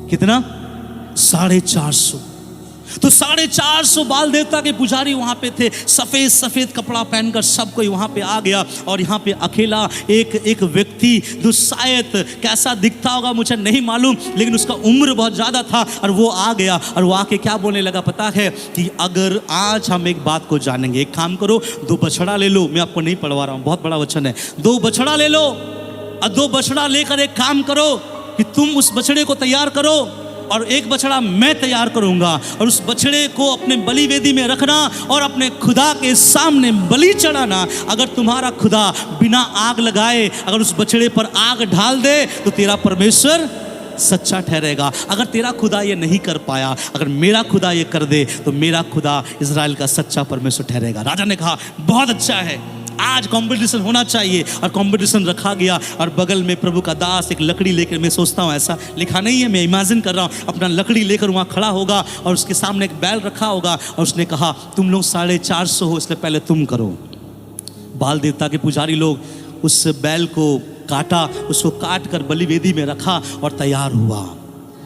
Speaker 1: कितना? 450। तो 450 बाल देवता के पुजारी वहां पे थे। सफेद सफेद कपड़ा पहनकर सब कोई वहां पे आ गया, और यहाँ पे अकेला एक व्यक्ति जो शायद कैसा दिखता होगा मुझे नहीं मालूम, लेकिन उसका उम्र बहुत ज्यादा था, और वो आ गया, और वो आके क्या बोलने लगा पता है? कि अगर आज हम एक बात को जानेंगे, एक काम करो, 2 बछड़ा ले लो। मैं आपको नहीं पढ़वा रहा हूं, बहुत बड़ा वचन है। 2 बछड़ा ले लो, और 2 बछड़ा लेकर एक काम करो कि तुम उस बछड़े को तैयार करो, और एक बछड़ा मैं तैयार करूंगा, और उस बछड़े को अपने बलि वेदी में रखना और अपने खुदा के सामने बलि चढ़ाना। अगर तुम्हारा खुदा बिना आग लगाए अगर उस बछड़े पर आग ढाल दे तो तेरा परमेश्वर सच्चा ठहरेगा। अगर तेरा खुदा ये नहीं कर पाया, अगर मेरा खुदा ये कर दे तो मेरा खुदा इजराइल का सच्चा परमेश्वर ठहरेगा। राजा ने कहा, बहुत अच्छा है, आज कंपटीशन होना चाहिए, और कंपटीशन रखा गया। और बगल में प्रभु का दास एक लकड़ी लेकर, मैं सोचता हूँ ऐसा लिखा नहीं है, मैं इमेजिन कर रहा हूँ, अपना लकड़ी लेकर वहाँ खड़ा होगा, और उसके सामने एक बैल रखा होगा, और उसने कहा, तुम लोग 450 हो, इसलिए पहले तुम करो। बाल देवता के पुजारी लोग उस बैल को काटा, उसको काट कर बलि वेदी में रखा, और तैयार हुआ।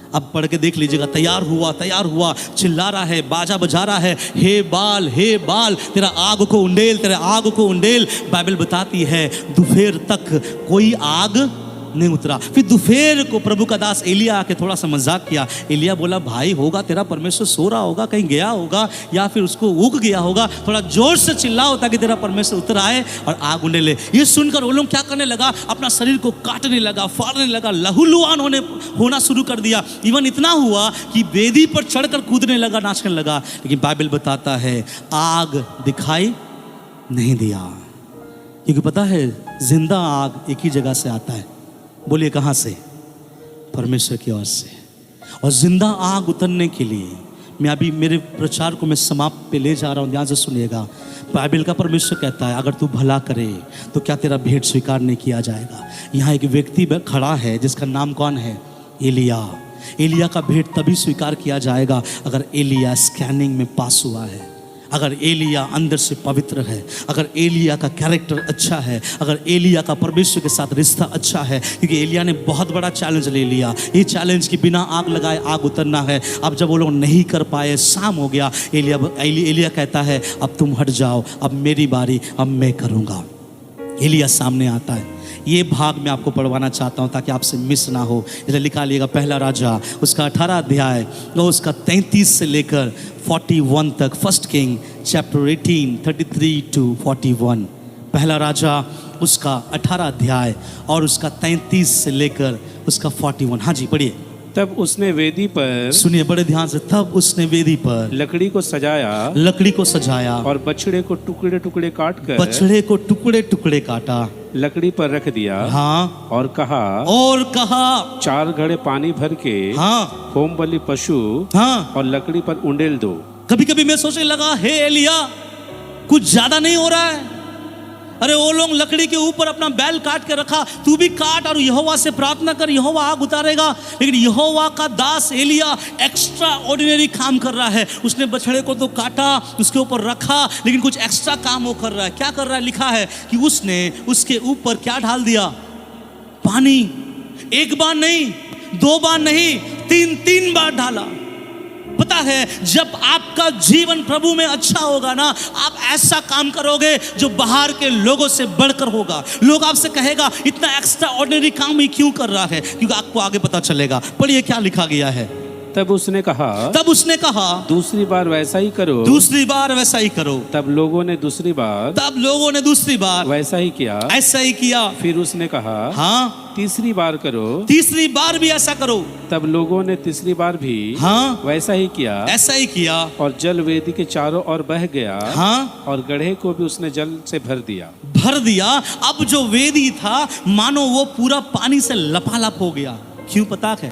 Speaker 1: अब पढ़ के देख लीजिएगा, तैयार हुआ, चिल्ला रहा है, बाजा बजा रहा है, हे बाल तेरा आग को उंडेल। बाइबल बताती है दोपहर तक कोई आग नहीं उतरा। फिर दोपहर को प्रभु का दास एलिया आके थोड़ा सा मजाक किया। एलिया बोला, भाई होगा तेरा परमेश्वर सो रहा होगा, कहीं गया होगा, या फिर उसको उग गया होगा, थोड़ा जोर से चिल्लाओ ताकि तेरा परमेश्वर उतर आए और आग उंडे ले। ये सुनकर वो लोग क्या करने लगा, अपना शरीर को काटने लगा, फाड़ने लगा, लहूलुहान होना शुरू कर दिया। इवन इतना हुआ कि वेदी पर चढ़कर कूदने लगा, नाचने लगा। लेकिन बाइबल बताता है आग दिखाई नहीं दिया। क्योंकि पता है जिंदा आग एक ही जगह से आता है। बोलिए कहाँ से? परमेश्वर की ओर से। और जिंदा आग उतरने के लिए मैं अभी मेरे प्रचार को मैं समाप्त पे ले जा रहा हूँ, ध्यान से सुनिएगा। बाइबल का परमेश्वर कहता है अगर तू भला करे तो क्या तेरा भेंट स्वीकार नहीं किया जाएगा। यहाँ एक व्यक्ति खड़ा है जिसका नाम कौन है? एलिया। एलिया का भेंट तभी स्वीकार किया जाएगा अगर एलिया स्कैनिंग में पास हुआ है, अगर एलिया अंदर से पवित्र है, अगर एलिया का कैरेक्टर अच्छा है, अगर एलिया का परमेश्वर के साथ रिश्ता अच्छा है। क्योंकि एलिया ने बहुत बड़ा चैलेंज ले लिया। ये चैलेंज कि बिना आग लगाए आग उतरना है। अब जब वो लोग नहीं कर पाए, शाम हो गया, एलिया कहता है अब तुम हट जाओ, अब मेरी बारी, अब मैं करूँगा। एलिया सामने आता है। ये भाग मैं आपको पढ़वाना चाहता हूँ ताकि आपसे मिस ना हो। इसलिए लिखा लिएगा पहला राजा उसका 18 अध्याय और उसका 33 से लेकर 41 तक। First king chapter 18 33 to 41। पहला राजा उसका 18 अध्याय और उसका 33 से लेकर उसका 41। हाँ जी पढ़िए।
Speaker 2: तब उसने वेदी पर,
Speaker 1: सुनिए बड़े ध्यान से, तब उसने वेदी पर
Speaker 2: लकड़ी को सजाया
Speaker 1: और
Speaker 2: बछड़े को टुकड़े टुकड़े काट कर,
Speaker 1: बछड़े को टुकड़े टुकड़े काटा,
Speaker 2: लकड़ी पर रख दिया।
Speaker 1: हाँ।
Speaker 2: और कहा 4 घड़े पानी भर के,
Speaker 1: हाँ,
Speaker 2: होम बलि पशु,
Speaker 1: हाँ,
Speaker 2: और लकड़ी पर उंडेल दो।
Speaker 1: कभी कभी मैं सोचने लगा हे एलिया कुछ ज्यादा नहीं हो रहा है? अरे वो लोग लकड़ी के ऊपर अपना बैल काट के रखा, तू भी काट और यहोवा से प्रार्थना कर, यहोवा आग उतारेगा। लेकिन यहोवा का दास एलिया एक्स्ट्रा ऑर्डिनरी काम कर रहा है। उसने बछड़े को तो काटा, उसके ऊपर रखा, लेकिन कुछ एक्स्ट्रा काम वो कर रहा है। क्या कर रहा है? लिखा है कि उसने उसके ऊपर क्या डाल दिया? पानी। एक बार नहीं, 2 बार नहीं, 3 बार डाला। पता है जब आपका जीवन प्रभु में अच्छा होगा ना, आप ऐसा काम करोगे जो बाहर के लोगों से बढ़कर होगा। लोग आपसे कहेगा इतना एक्स्ट्रा ऑर्डिनरी काम ही क्यों कर रहा है, क्योंकि आपको आगे पता चलेगा। पढ़िए क्या लिखा गया है।
Speaker 2: तब उसने कहा दूसरी बार वैसा ही करो।
Speaker 1: तब लोगों ने दूसरी बार
Speaker 2: वैसा ही किया।
Speaker 1: ऐसा ही किया।
Speaker 2: फिर उसने कहा
Speaker 1: हाँ
Speaker 2: तीसरी बार करो।
Speaker 1: तीसरी बार भी ऐसा करो।
Speaker 2: तब लोगों ने तीसरी बार भी
Speaker 1: हाँ
Speaker 2: वैसा ही किया।
Speaker 1: ऐसा ही किया।
Speaker 2: और जल वेदी के चारों ओर बह गया।
Speaker 1: हाँ।
Speaker 2: और गड्ढे को भी उसने जल से भर दिया।
Speaker 1: अब जो वेदी था मानो वो पूरा पानी से लपालप हो गया। क्यों पता है?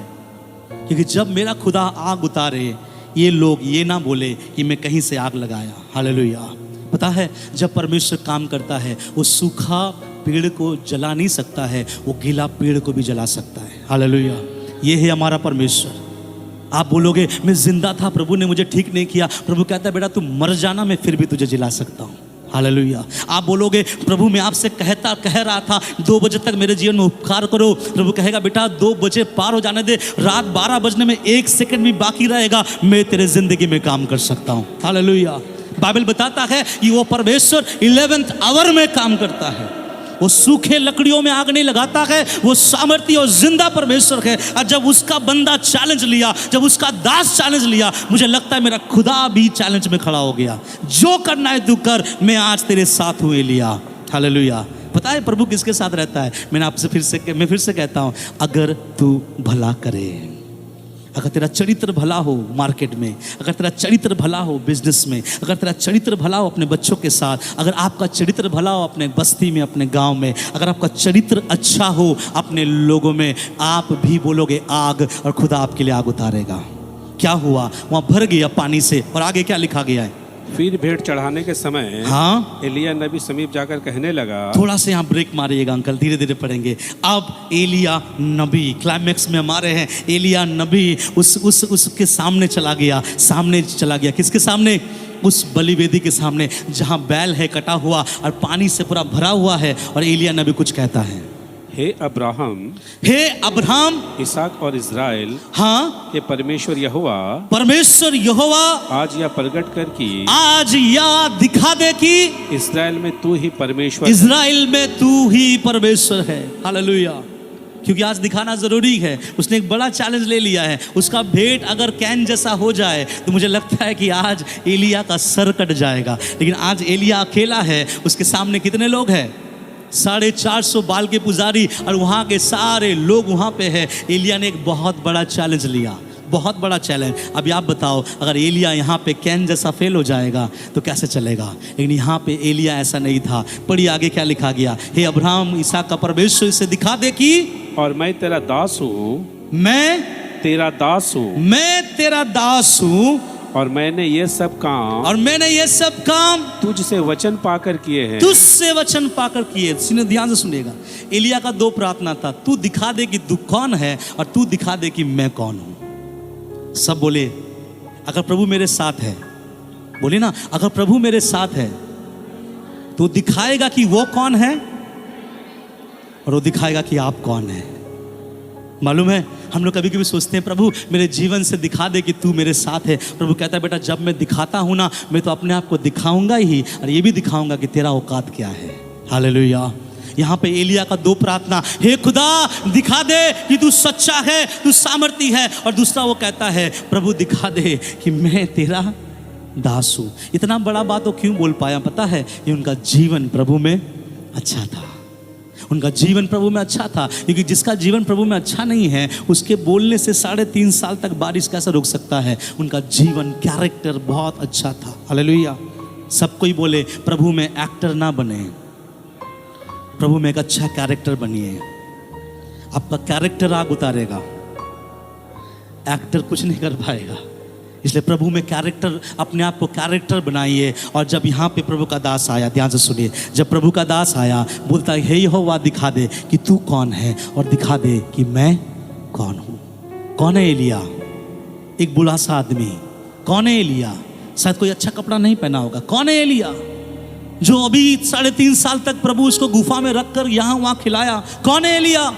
Speaker 1: क्योंकि जब मेरा खुदा आग उतारे, ये लोग ये ना बोले कि मैं कहीं से आग लगाया। हालेलुया। पता है जब परमेश्वर काम करता है वो सूखा पेड़ को जला नहीं सकता है, वो गीला पेड़ को भी जला सकता है। हालेलुया। ये है हमारा परमेश्वर। आप बोलोगे मैं जिंदा था, प्रभु ने मुझे ठीक नहीं किया। प्रभु कहता है बेटा तू मर जाना, मैं फिर भी तुझे जिला सकता हूँ। हालेलुया। आप बोलोगे प्रभु मैं आपसे कह रहा था 2 बजे तक मेरे जीवन में उपकार करो। प्रभु कहेगा बेटा 2 बजे पार हो जाने दे, रात 12 बजने में 1 सेकंड भी बाकी रहेगा, मैं तेरे जिंदगी में काम कर सकता हूँ। हालेलुया। बाइबल बताता है कि वो परमेश्वर 11th आवर में काम करता है। वो सूखे लकड़ियों में आग नहीं लगाता है, वो सामर्थी और जिंदा परमेश्वर है। और जब उसका बंदा चैलेंज लिया, जब उसका दास चैलेंज लिया, मुझे लगता है मेरा खुदा भी चैलेंज में खड़ा हो गया। जो करना है तू कर, मैं आज तेरे साथ हूँ एलिया। हालेलुया। पता है प्रभु किसके साथ रहता है? मैं फिर से कहता हूँ, अगर तू भला करे, अगर तेरा चरित्र भला हो मार्केट में, अगर तेरा चरित्र भला हो बिजनेस में, अगर तेरा चरित्र भला हो अपने बच्चों के साथ, अगर आपका चरित्र भला हो अपने बस्ती में, अपने गांव में, अगर आपका चरित्र अच्छा हो अपने लोगों में, आप भी बोलोगे आग और खुदा आपके लिए आग उतारेगा। क्या हुआ? वहाँ भर गया पानी से। और आगे क्या लिखा गया है?
Speaker 2: फिर भेंट चढ़ाने के समय
Speaker 1: हाँ
Speaker 2: एलिया नबी समीप जाकर कहने लगा।
Speaker 1: थोड़ा से यहाँ ब्रेक मारिएगा अंकल, धीरे धीरे पढ़ेंगे। अब एलिया नबी क्लाइमेक्स में हमारे हैं। एलिया नबी उसके सामने चला गया। किसके सामने? उस बलिवेदी के सामने जहाँ बैल है कटा हुआ और पानी से पूरा भरा हुआ है। और एलिया नबी कुछ कहता है,
Speaker 2: हे अब्राहम, इसहाक और इज़राइल
Speaker 1: हाँ
Speaker 2: के परमेश्वर यहोवा,
Speaker 1: आज
Speaker 2: यह प्रकट कर कि,
Speaker 1: आज यह दिखा दे कि
Speaker 2: इज़राइल में तू ही परमेश्वर है। हालेलुया।
Speaker 1: क्योंकि आज दिखाना जरूरी है। उसने एक बड़ा चैलेंज ले लिया है। उसका भेंट अगर कैन जैसा हो जाए तो मुझे लगता है कि आज एलिया का सर कट जाएगा। लेकिन आज एलिया अकेला है, उसके सामने कितने लोग हैं? 450 बाल के पुजारी और वहाँ के सारे लोग वहाँ पे है। एलिया ने एक बहुत बड़ा चैलेंज लिया। बहुत बड़ा चैलेंज। अभी आप बताओ, अगर एलिया यहाँ पे कैन जैसा फेल हो जाएगा तो कैसे चलेगा? लेकिन यहाँ पे एलिया ऐसा नहीं था। पढ़िए आगे क्या लिखा गया। हे अब्राहम इसहाक का परमेश्वर, इसे दिखा दे कि
Speaker 2: और मैं तेरा दास हूँ,
Speaker 1: मैं
Speaker 2: तेरा दास हूँ,
Speaker 1: मैं तेरा दास हूँ
Speaker 2: और मैंने ये सब काम तुझसे वचन पाकर किए हैं।
Speaker 1: तुझसे वचन पाकर किए। सुनिए, ध्यान से सुनिएगा। एलिया का 2 प्रार्थना था, तू दिखा दे कि तू कौन है और तू दिखा दे कि मैं कौन हूं। सब बोले अगर प्रभु मेरे साथ है, बोले ना, अगर प्रभु मेरे साथ है तो दिखाएगा कि वो कौन है और वो दिखाएगा कि आप कौन है। मालूम है, हम लोग कभी कभी सोचते हैं प्रभु मेरे जीवन से दिखा दे कि तू मेरे साथ है। प्रभु कहता है बेटा, जब मैं दिखाता हूं ना, मैं तो अपने आप को दिखाऊंगा ही और ये भी दिखाऊंगा कि तेरा औकात क्या है। हालेलुया। यहाँ पे एलिया का 2 प्रार्थना, हे खुदा दिखा दे कि तू सच्चा है, तू सामर्थी है, और दूसरा वो कहता है प्रभु दिखा दे कि मैं तेरा दास हूँ। इतना बड़ा बात वो क्यों बोल पाया पता है? कि उनका जीवन प्रभु में अच्छा था। उनका जीवन प्रभु में अच्छा था, क्योंकि जिसका जीवन प्रभु में अच्छा नहीं है उसके बोलने से 3.5 साल तक बारिश कैसे रुक सकता है? उनका जीवन कैरेक्टर बहुत अच्छा था। हालेलुया। सब कोई बोले प्रभु में एक्टर ना बने, प्रभु में एक अच्छा कैरेक्टर बनिए। आपका कैरेक्टर आग उतारेगा, एक्टर कुछ नहीं कर पाएगा। इसलिए प्रभु में कैरेक्टर, अपने आप को कैरेक्टर बनाइए। और जब यहाँ पे प्रभु का दास आया, ध्यान से सुनिए, जब प्रभु का दास आया बोलता है हे यहोवा दिखा दे कि तू कौन है और दिखा दे कि मैं कौन हूँ। कौन है एलिया? एक बुढ़ा सा आदमी। कौन है एलिया? शायद कोई अच्छा कपड़ा नहीं पहना होगा। कौन है एलिया? जो अभी 3.5 साल तक प्रभु उसको गुफा में रखकर यहाँ वहाँ खिलाया। कौन है एलिया?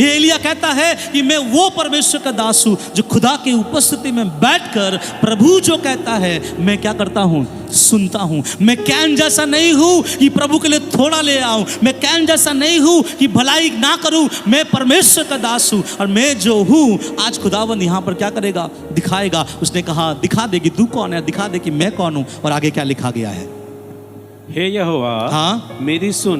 Speaker 1: ये एलिया कहता है कि मैं वो परमेश्वर का दास हूँ जो खुदा की उपस्थिति में बैठकर प्रभु जो कहता है मैं क्या करता हूँ? सुनता हूँ। मैं कैन जैसा नहीं हूँ कि प्रभु के लिए थोड़ा ले आऊँ। मैं कैन जैसा नहीं हूँ कि भलाई ना करूँ। मैं परमेश्वर का दास हूँ और मैं जो हूँ आज खुदावंद यहाँ पर क्या करेगा? दिखाएगा। उसने कहा दिखा दे कि तू कौन है, दिखा दे कि मैं कौन हूँ। और आगे क्या लिखा गया है?
Speaker 2: हे यहोवा,
Speaker 1: हाँ,
Speaker 2: मेरी सुन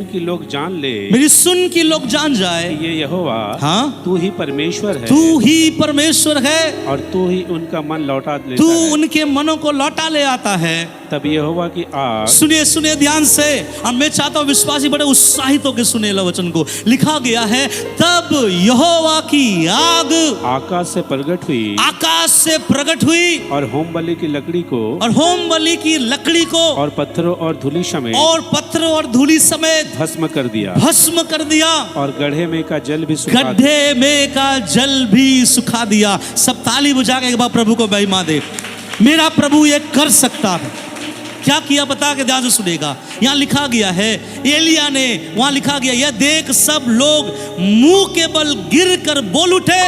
Speaker 2: की लोग जान ले,
Speaker 1: मेरी सुन की लोग जान जाए
Speaker 2: ये यहोवा,
Speaker 1: हाँ,
Speaker 2: तू ही परमेश्वर है,
Speaker 1: तू ही परमेश्वर है
Speaker 2: और तू ही उनका मन लौटा लेता
Speaker 1: तू
Speaker 2: है।
Speaker 1: उनके मनों को लौटा ले आता है।
Speaker 2: तब यहोवा की आग,
Speaker 1: सुनिए ध्यान से। और मैं चाहता हूँ विश्वासी बड़े उत्साहित होकर सुने वचन को। लिखा गया है तब यहोवा की आग
Speaker 2: आकाश से प्रकट हुई
Speaker 1: और
Speaker 2: होम बलि की लकड़ी को और पत्थरों और धूलि समेत भस्म कर दिया और गड्ढे में का जल भी सुखा दिया।
Speaker 1: सब ताली बुझा के एक बार प्रभु को महिमा दे। मेरा प्रभु ये कर सकता है। क्या किया बता के ध्यान से सुनेगा। यहाँ लिखा गया है एलिया ने, वहां लिखा गया यह देख सब लोग मुंह के बल गिर कर बोल उठे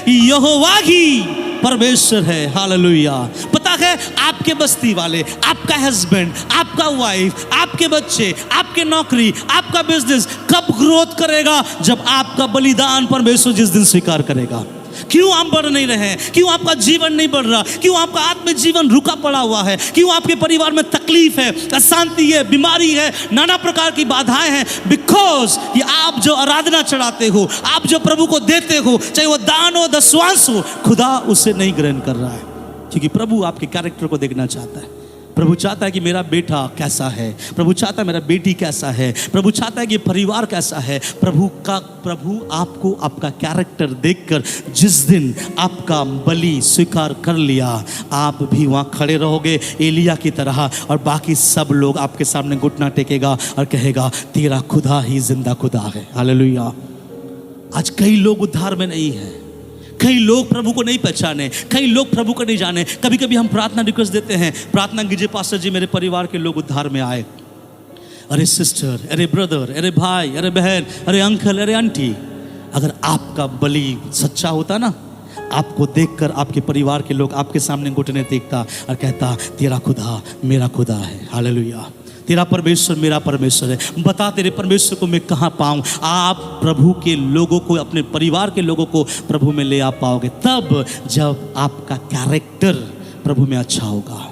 Speaker 1: यहोवा ही परमेश्वर है। हालेलुया। पता है आपके बस्ती वाले, आपका हस्बैंड, आपका वाइफ, आपके बच्चे, आपके नौकरी, आपका बिजनेस कब ग्रोथ करेगा? जब आपका बलिदान परमेश्वर जिस दिन स्वीकार करेगा। क्यों आप बढ़ नहीं रहे? क्यों आपका जीवन नहीं बढ़ रहा? क्यों आपका आत्मिक जीवन रुका पड़ा हुआ है? क्यों आपके परिवार में तकलीफ है, अशांति है, बीमारी है, नाना प्रकार की बाधाएं हैं? बिकॉज कि आप जो आराधना चढ़ाते हो, आप जो प्रभु को देते हो, चाहे वो दान हो, दशवांश हो, खुदा उसे नहीं ग्रहण कर रहा है। क्योंकि प्रभु आपके कैरेक्टर को देखना चाहता है। प्रभु चाहता है कि मेरा बेटा कैसा है, प्रभु चाहता है मेरा बेटी कैसा है, प्रभु चाहता है कि परिवार कैसा है। प्रभु आपको आपका कैरेक्टर देखकर जिस दिन आपका बलि स्वीकार कर लिया, आप भी वहाँ खड़े रहोगे एलिया की तरह और बाकी सब लोग आपके सामने घुटना टेकेगा और कहेगा तेरा खुदा ही जिंदा खुदा है। हालेलुया। आज कई लोग उद्धार में नहीं है, कई लोग प्रभु को नहीं पहचाने, कई लोग प्रभु को नहीं जाने। कभी कभी हम प्रार्थना रिक्वेस्ट देते हैं, प्रार्थना कीजिए पास्टर जी मेरे परिवार के लोग उद्धार में आए। अरे सिस्टर, अरे ब्रदर, अरे भाई, अरे बहन, अरे अंकल, अरे आंटी, अगर आपका बलि सच्चा होता ना, आपको देखकर आपके परिवार के लोग आपके सामने घुटने टेकता और कहता तेरा खुदा मेरा खुदा है। हालेलुया। तेरा परमेश्वर मेरा परमेश्वर है। बता तेरे परमेश्वर को मैं कहाँ पाऊँ? आप प्रभु के लोगों को, अपने परिवार के लोगों को प्रभु में ले आ पाओगे तब जब आपका कैरेक्टर प्रभु में अच्छा होगा।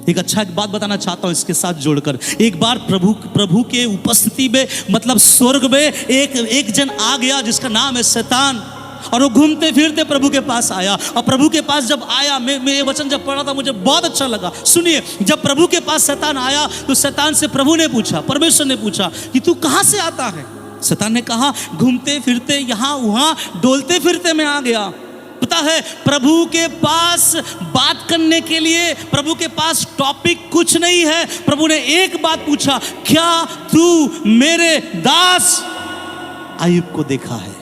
Speaker 1: एक बात बताना चाहता हूँ इसके साथ जोड़कर। एक बार प्रभु के उपस्थिति में, मतलब स्वर्ग में एक जन आ गया जिसका नाम है शैतान। और वो घूमते फिरते प्रभु के पास आया। और प्रभु के पास जब आया, मैं ये वचन जब पढ़ा था मुझे बहुत अच्छा लगा। सुनिए, जब प्रभु के पास शैतान आया तो शैतान से प्रभु ने पूछा, परमेश्वर ने पूछा कि तू कहाँ से आता है? शैतान ने कहा, घूमते फिरते यहाँ वहाँ डोलते फिरते मैं आ गया। पता है, प्रभु के पास बात करने के लिए प्रभु के पास टॉपिक कुछ नहीं है। प्रभु ने एक बात पूछा, क्या तू मेरे दास आयुब को देखा है?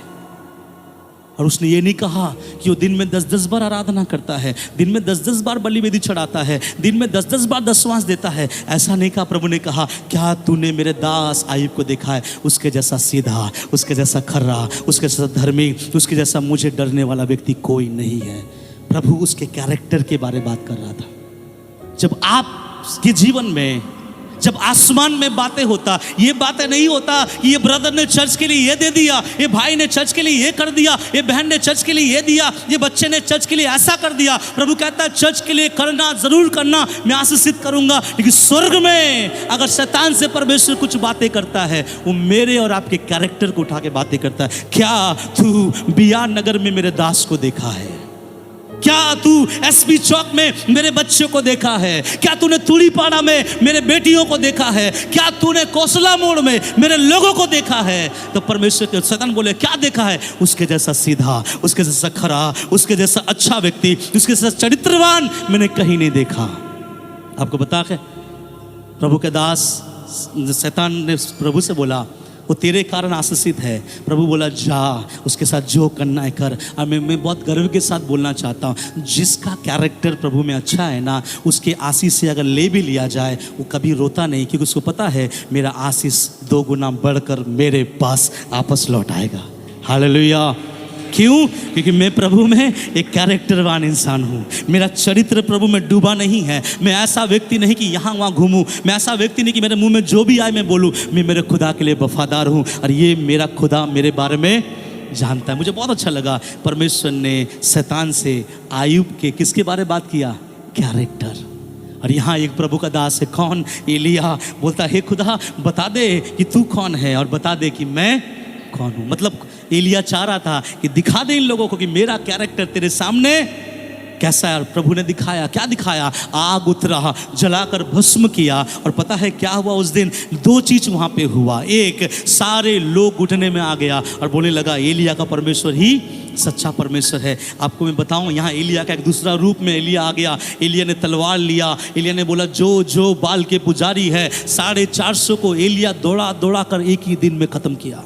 Speaker 1: और उसने ये नहीं कहा कि वो दिन में 10-10 बार आराधना करता है, दिन में 10-10 बार बलि वेदी चढ़ाता है, दिन में 10-10 बार दशवांश देता है। ऐसा नहीं कहा। प्रभु ने कहा, क्या तूने मेरे दास आयुब को देखा है? उसके जैसा सीधा, उसके जैसा खर्रा, उसके जैसा धर्मी, उसके जैसा मुझे डरने वाला व्यक्ति कोई नहीं है। प्रभु उसके कैरेक्टर के बारे में बात कर रहा था। जब आपके जीवन में, जब आसमान में बातें होता, ये बातें नहीं होता कि ये ब्रदर ने चर्च के लिए ये दे दिया, ये भाई ने चर्च के लिए ये कर दिया, ये बहन ने चर्च के लिए ये दिया, ये बच्चे ने चर्च के लिए ऐसा कर दिया। प्रभु कहता है, चर्च के लिए करना, जरूर करना, मैं आशीषित करूंगा। लेकिन स्वर्ग में अगर शैतान से परमेश्वर कुछ बातें करता है, वो मेरे और आपके कैरेक्टर को उठा के बातें करता है। क्या तू बिहार नगर में मेरे दास को देखा है? क्या तू एसबी चौक में मेरे बच्चों को देखा है? क्या तूने तुड़ीपाड़ा में मेरे बेटियों को देखा है? क्या तूने कोसला मोड़ में मेरे लोगों को देखा है? तो परमेश्वर के शैतान बोले, क्या देखा है? उसके जैसा सीधा, उसके जैसा खरा, उसके जैसा अच्छा व्यक्ति, उसके जैसा चरित्रवान मैंने कहीं नहीं देखा। आपको बता के प्रभु के दास शैतान ने प्रभु से बोला, वो तेरे कारण आशीषित है। प्रभु बोला, जा उसके साथ जो करना है कर। और मैं बहुत गर्व के साथ बोलना चाहता हूँ, जिसका कैरेक्टर प्रभु में अच्छा है ना, उसके आशीष से अगर ले भी लिया जाए, वो कभी रोता नहीं, क्योंकि उसको पता है मेरा आशीष 2 गुना बढ़कर मेरे पास वापस लौट आएगा। हालेलुया। क्यों? क्योंकि मैं प्रभु में एक कैरेक्टरवान इंसान हूँ। मेरा चरित्र प्रभु में डूबा नहीं है। मैं ऐसा व्यक्ति नहीं कि यहाँ वहाँ घूमूं। मैं ऐसा व्यक्ति नहीं कि मेरे मुंह में जो भी आए मैं बोलूँ। मैं मेरे खुदा के लिए वफादार हूँ, और ये मेरा खुदा मेरे बारे में जानता है। मुझे बहुत अच्छा लगा, परमेश्वर ने शैतान से आयुब के किसके बारे में बात किया? कैरेक्टर। और यहाँ एक प्रभु का दास है, कौन? एलिया। बोलता, हे खुदा बता दे कि तू कौन है, और बता दे कि मैं कौन हूँ। मतलब एलिया चाह रहा था कि दिखा दे इन लोगों को कि मेरा कैरेक्टर तेरे सामने कैसा है। और प्रभु ने दिखाया। क्या दिखाया? आग उतरा, जलाकर भस्म किया। और पता है क्या हुआ उस दिन? 2 चीज वहां पे हुआ। एक, सारे लोग घुटने में आ गया और बोलने लगा, एलिया का परमेश्वर ही सच्चा परमेश्वर है। आपको मैं बताऊं, यहाँ एलिया का एक दूसरा रूप में एलिया आ गया। एलिया ने तलवार लिया। एलिया ने बोला, जो जो बाल के पुजारी है 450 को एलिया दौड़ा दौड़ा कर एक ही दिन में खत्म किया।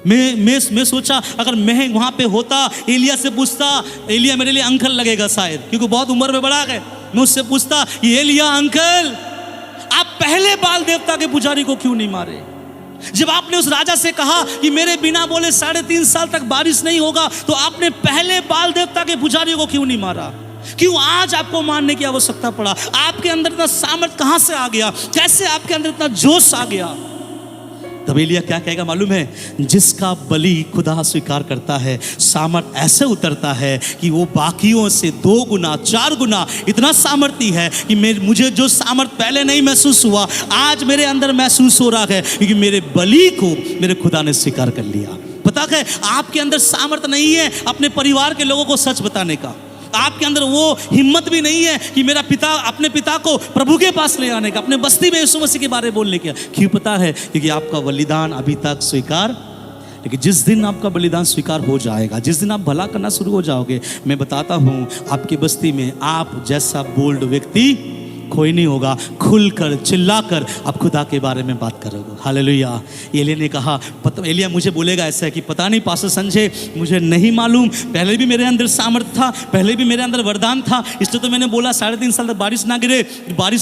Speaker 1: मैं सोचा, अगर मैं वहाँ पे होता, एलिया से पूछता, एलिया मेरे लिए अंकल लगेगा शायद, क्योंकि बहुत उम्र में बड़ा है। मैं उससे पूछता, ये एलिया अंकल, आप पहले बाल देवता के पुजारी को क्यों नहीं मारे? जब आपने उस राजा से कहा कि मेरे बिना बोले 3.5 साल तक बारिश नहीं होगा, तो आपने पहले बाल देवता के पुजारी को क्यों नहीं मारा? क्यों आज आपको मारने की आवश्यकता पड़ा? आपके अंदर इतना सामर्थ कहाँ से आ गया? कैसे आपके अंदर इतना जोश आ गया? तब एलिया क्या कहेगा मालूम है? जिसका बलि खुदा स्वीकार करता है, सामर्थ ऐसे उतरता है कि वो बाकियों से 2 गुना 4 गुना इतना सामर्थी है कि मुझे जो सामर्थ पहले नहीं महसूस हुआ, आज मेरे अंदर महसूस हो रहा है, क्योंकि मेरे बलि को मेरे खुदा ने स्वीकार कर लिया। पता है, आपके अंदर सामर्थ नहीं है अपने परिवार के लोगों को सच बताने का। आपके अंदर वो हिम्मत भी नहीं है कि मेरा पिता, अपने पिता को प्रभु के पास ले आने का, अपने बस्ती में यीशु मसीह के बारे में बोलने का। क्यों? पता है, क्योंकि आपका बलिदान अभी तक स्वीकार, लेकिन जिस दिन आपका बलिदान स्वीकार हो जाएगा, जिस दिन आप भला करना शुरू हो जाओगे, मैं बताता हूँ, आपकी बस्ती में आप जैसा बोल्ड व्यक्ति कोई नहीं होगा। खुलकर चिल्लाकर आप खुदा के बारे में बात करोगे। हालेलुया। एलिया ने कहा, एलिया मुझे बोलेगा ऐसा है कि पता नहीं पास्टर संजय, मुझे नहीं मालूम, पहले भी मेरे अंदर सामर्थ था, पहले भी मेरे अंदर वरदान था, इसलिए तो मैंने बोला 3.5 साल तक बारिश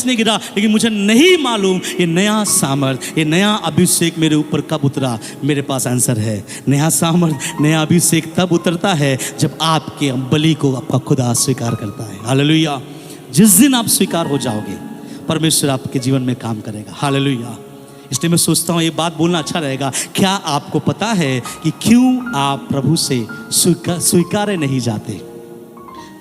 Speaker 1: नहीं गिरा, लेकिन मुझे नहीं मालूम ये नया सामर्थ, ये नया अभिषेक मेरे ऊपर कब उतरा। मेरे पास आंसर है, नया सामर्थ, नया अभिषेक तब उतरता है जब आपके बलि को आपका खुदा स्वीकार करता है। हालेलुया। जिस दिन आप स्वीकार हो जाओगे, परमेश्वर आपके जीवन में काम करेगा। हालेलुया। इसलिए मैं सोचता हूँ ये बात बोलना अच्छा रहेगा। क्या आपको पता है कि क्यों आप प्रभु से स्वीकारे नहीं जाते?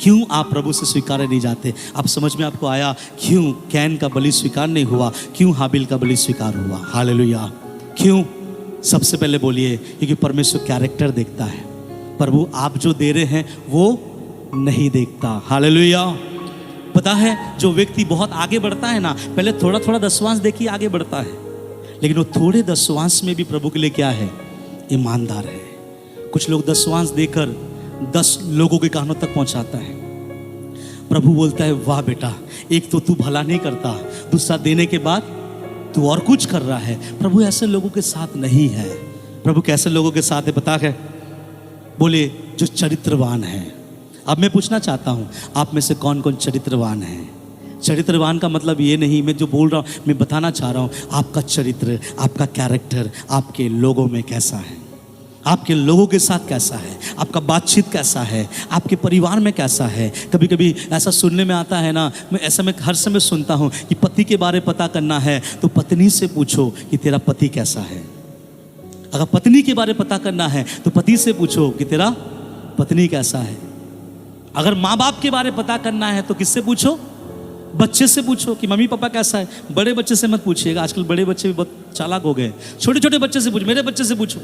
Speaker 1: क्यों आप प्रभु से स्वीकारे नहीं जाते? आप समझ में आपको आया क्यों कैन का बलि स्वीकार नहीं हुआ, क्यों हाबिल का बलि स्वीकार हुआ? हालेलुया। क्यों? सबसे पहले बोलिए, क्योंकि परमेश्वर कैरेक्टर देखता है। प्रभु आप जो दे रहे हैं वो नहीं देखता। हालेलुया। पता है जो व्यक्ति बहुत आगे बढ़ता है ना, पहले थोड़ा थोड़ा दसवांश देखिए आगे बढ़ता है, लेकिन वो थोड़े दसवांश में भी प्रभु के लिए क्या है, ईमानदार है। कुछ लोग दसवांश देकर 10 लोगों के कानों तक पहुंचाता है। प्रभु बोलता है वाह बेटा, एक तो तू भला नहीं करता, दूसरा देने के बाद तू और कुछ कर रहा है। प्रभु ऐसे लोगों के साथ नहीं है। प्रभु कैसे लोगों के साथ है पता है? बोले जो चरित्रवान है। अब मैं पूछना चाहता हूं, आप में से कौन कौन चरित्रवान है? चरित्रवान का मतलब ये नहीं, मैं जो बोल रहा हूं मैं बताना चाह रहा हूं, आपका चरित्र, आपका कैरेक्टर आपके लोगों में कैसा है, आपके लोगों के साथ कैसा है, आपका बातचीत कैसा है, आपके परिवार में कैसा है। कभी कभी ऐसा सुनने में आता है ना, मैं हर समय सुनता हूँ कि पति के बारे पता करना है तो पत्नी से पूछो कि तेरा पति कैसा है। अगर पत्नी के बारे पता करना है तो पति से पूछो कि तेरा पत्नी कैसा है। अगर माँ बाप के बारे पता करना है तो किससे पूछो? बच्चे से पूछो कि मम्मी पापा कैसा है। बड़े बच्चे से मत पूछिएगा, आजकल बड़े बच्चे भी बहुत चालाक हो गए। छोटे छोटे बच्चे से पूछो, मेरे बच्चे से पूछो।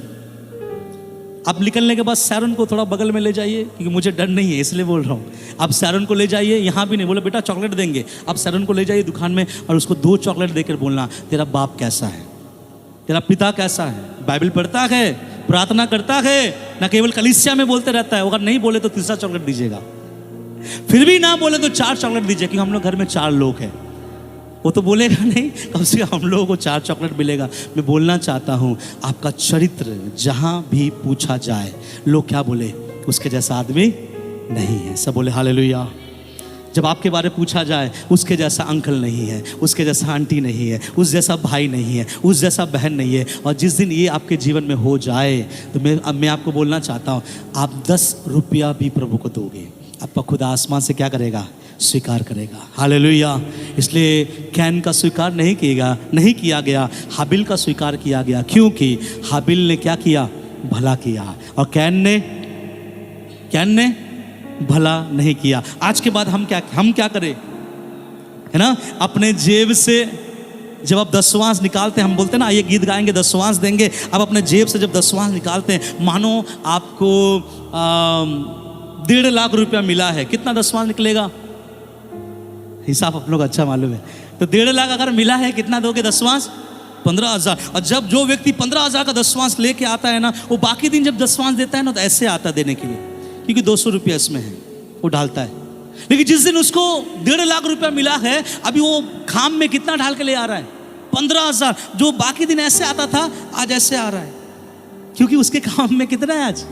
Speaker 1: आप निकलने के बाद सैरन को थोड़ा बगल में ले जाइए, क्योंकि मुझे डर नहीं है इसलिए बोल रहा हूँ। आप सैरन को ले जाइए, यहाँ भी नहीं बोले बेटा चॉकलेट देंगे, आप सैरन को ले जाइए दुकान में और उसको 2 चॉकलेट देकर बोलना तेरा बाप कैसा है, तेरा पिता कैसा है, बाइबल पढ़ता है, प्रार्थना करता है, ना केवल कलीसिया में बोलते रहता है। अगर नहीं बोले तो 3रा चॉकलेट दीजिएगा, फिर भी ना बोले तो 4 चॉकलेट दीजिए, क्योंकि हम लोग घर में 4 लोग हैं। वो तो बोलेगा नहीं, कम से कम हम लोगों को 4 चॉकलेट मिलेगा। मैं बोलना चाहता हूँ आपका चरित्र जहाँ भी पूछा जाए लोग क्या बोले, उसके जैसा आदमी नहीं है। सब बोले हालेलुया। जब आपके बारे पूछा जाए उसके जैसा अंकल नहीं है, उसके जैसा आंटी नहीं है, उस जैसा भाई नहीं है, उस जैसा बहन नहीं है। और जिस दिन ये आपके जीवन में हो जाए तो मैं आपको बोलना चाहता हूँ, आप 10 रुपया भी प्रभु को दोगे, आपका खुदा आसमान से क्या करेगा, स्वीकार करेगा। हालेलुया। इसलिए कैन का स्वीकार नहीं किया गया, हाबिल का स्वीकार किया गया, क्योंकि हाबिल ने क्या किया, भला किया, और कैन ने भला नहीं किया। आज के बाद हम क्या करें, है ना, अपने जेब से जब आप दसवांश निकालते हैं, हम बोलते हैं ना ये गीत गाएंगे दसवांश देंगे। अब अपने जेब से जब दसवांश निकालते हैं, मानो आपको 1.5 लाख रुपया मिला है, कितना दसवांश निकलेगा? हिसाब आप लोग अच्छा मालूम है। तो 1.5 लाख अगर मिला है, कितना दोगे दसवांश? 15,000। और जब जो व्यक्ति 15,000 का दसवांश लेके आता है ना, वो बाकी दिन जब दसवांश देता है ना तो ऐसे आता देने के लिए, क्योंकि 200 रुपया इसमें है, वो डालता है। लेकिन जिस दिन उसको 1.5 लाख रुपया मिला है, अभी वो खाम में कितना डाल के ले आ रहा है? 15,000। जो बाकी दिन ऐसे आता था आज ऐसे आ रहा है, क्योंकि उसके काम में कितना है आज?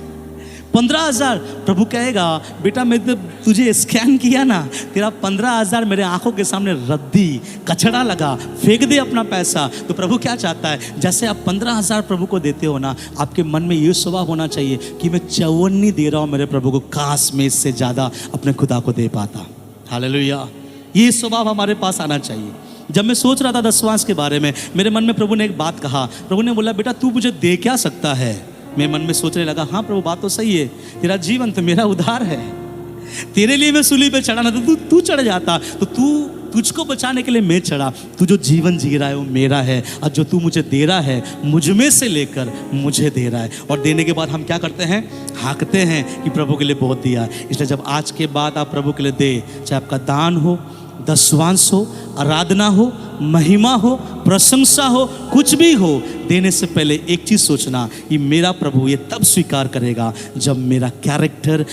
Speaker 1: 15,000। प्रभु कहेगा बेटा मैं तुझे स्कैन किया ना, तेरा 15,000 मेरे आंखों के सामने रद्दी कचड़ा लगा, फेंक दे अपना पैसा। तो प्रभु क्या चाहता है, जैसे आप 15,000 प्रभु को देते हो ना, आपके मन में ये स्वभाव होना चाहिए कि मैं 54 दे रहा हूँ मेरे प्रभु को, काश में इससे ज़्यादा अपने खुदा को दे पाता। हालेलुया। ये स्वभाव हमारे पास आना चाहिए। जब मैं सोच रहा था दसवांश के बारे में, मेरे मन में प्रभु ने एक बात कहा। प्रभु ने बोला बेटा तू मुझे दे क्या सकता है? मैं मन में सोचने लगा, हाँ प्रभु बात तो सही है, तेरा जीवन तो मेरा उधार है, तेरे लिए मैं सूली पे चढ़ा ना तो तू चढ़ जाता, तो तुझको बचाने के लिए मैं चढ़ा। तू जो जीवन जी रहा है वो मेरा है, और जो तू मुझे दे रहा है मुझ में से लेकर मुझे दे रहा है। और देने के बाद हम क्या करते हैं, हाँकते हैं कि प्रभु के लिए बहुत दिया। इसलिए जब आज के बाद आप प्रभु के लिए दे, चाहे आपका दान हो, दसवांश हो, आराधना हो, महिमा हो, प्रशंसा हो, कुछ भी हो, देने से पहले एक चीज़ सोचना कि मेरा प्रभु ये तब स्वीकार करेगा जब मेरा कैरेक्टर,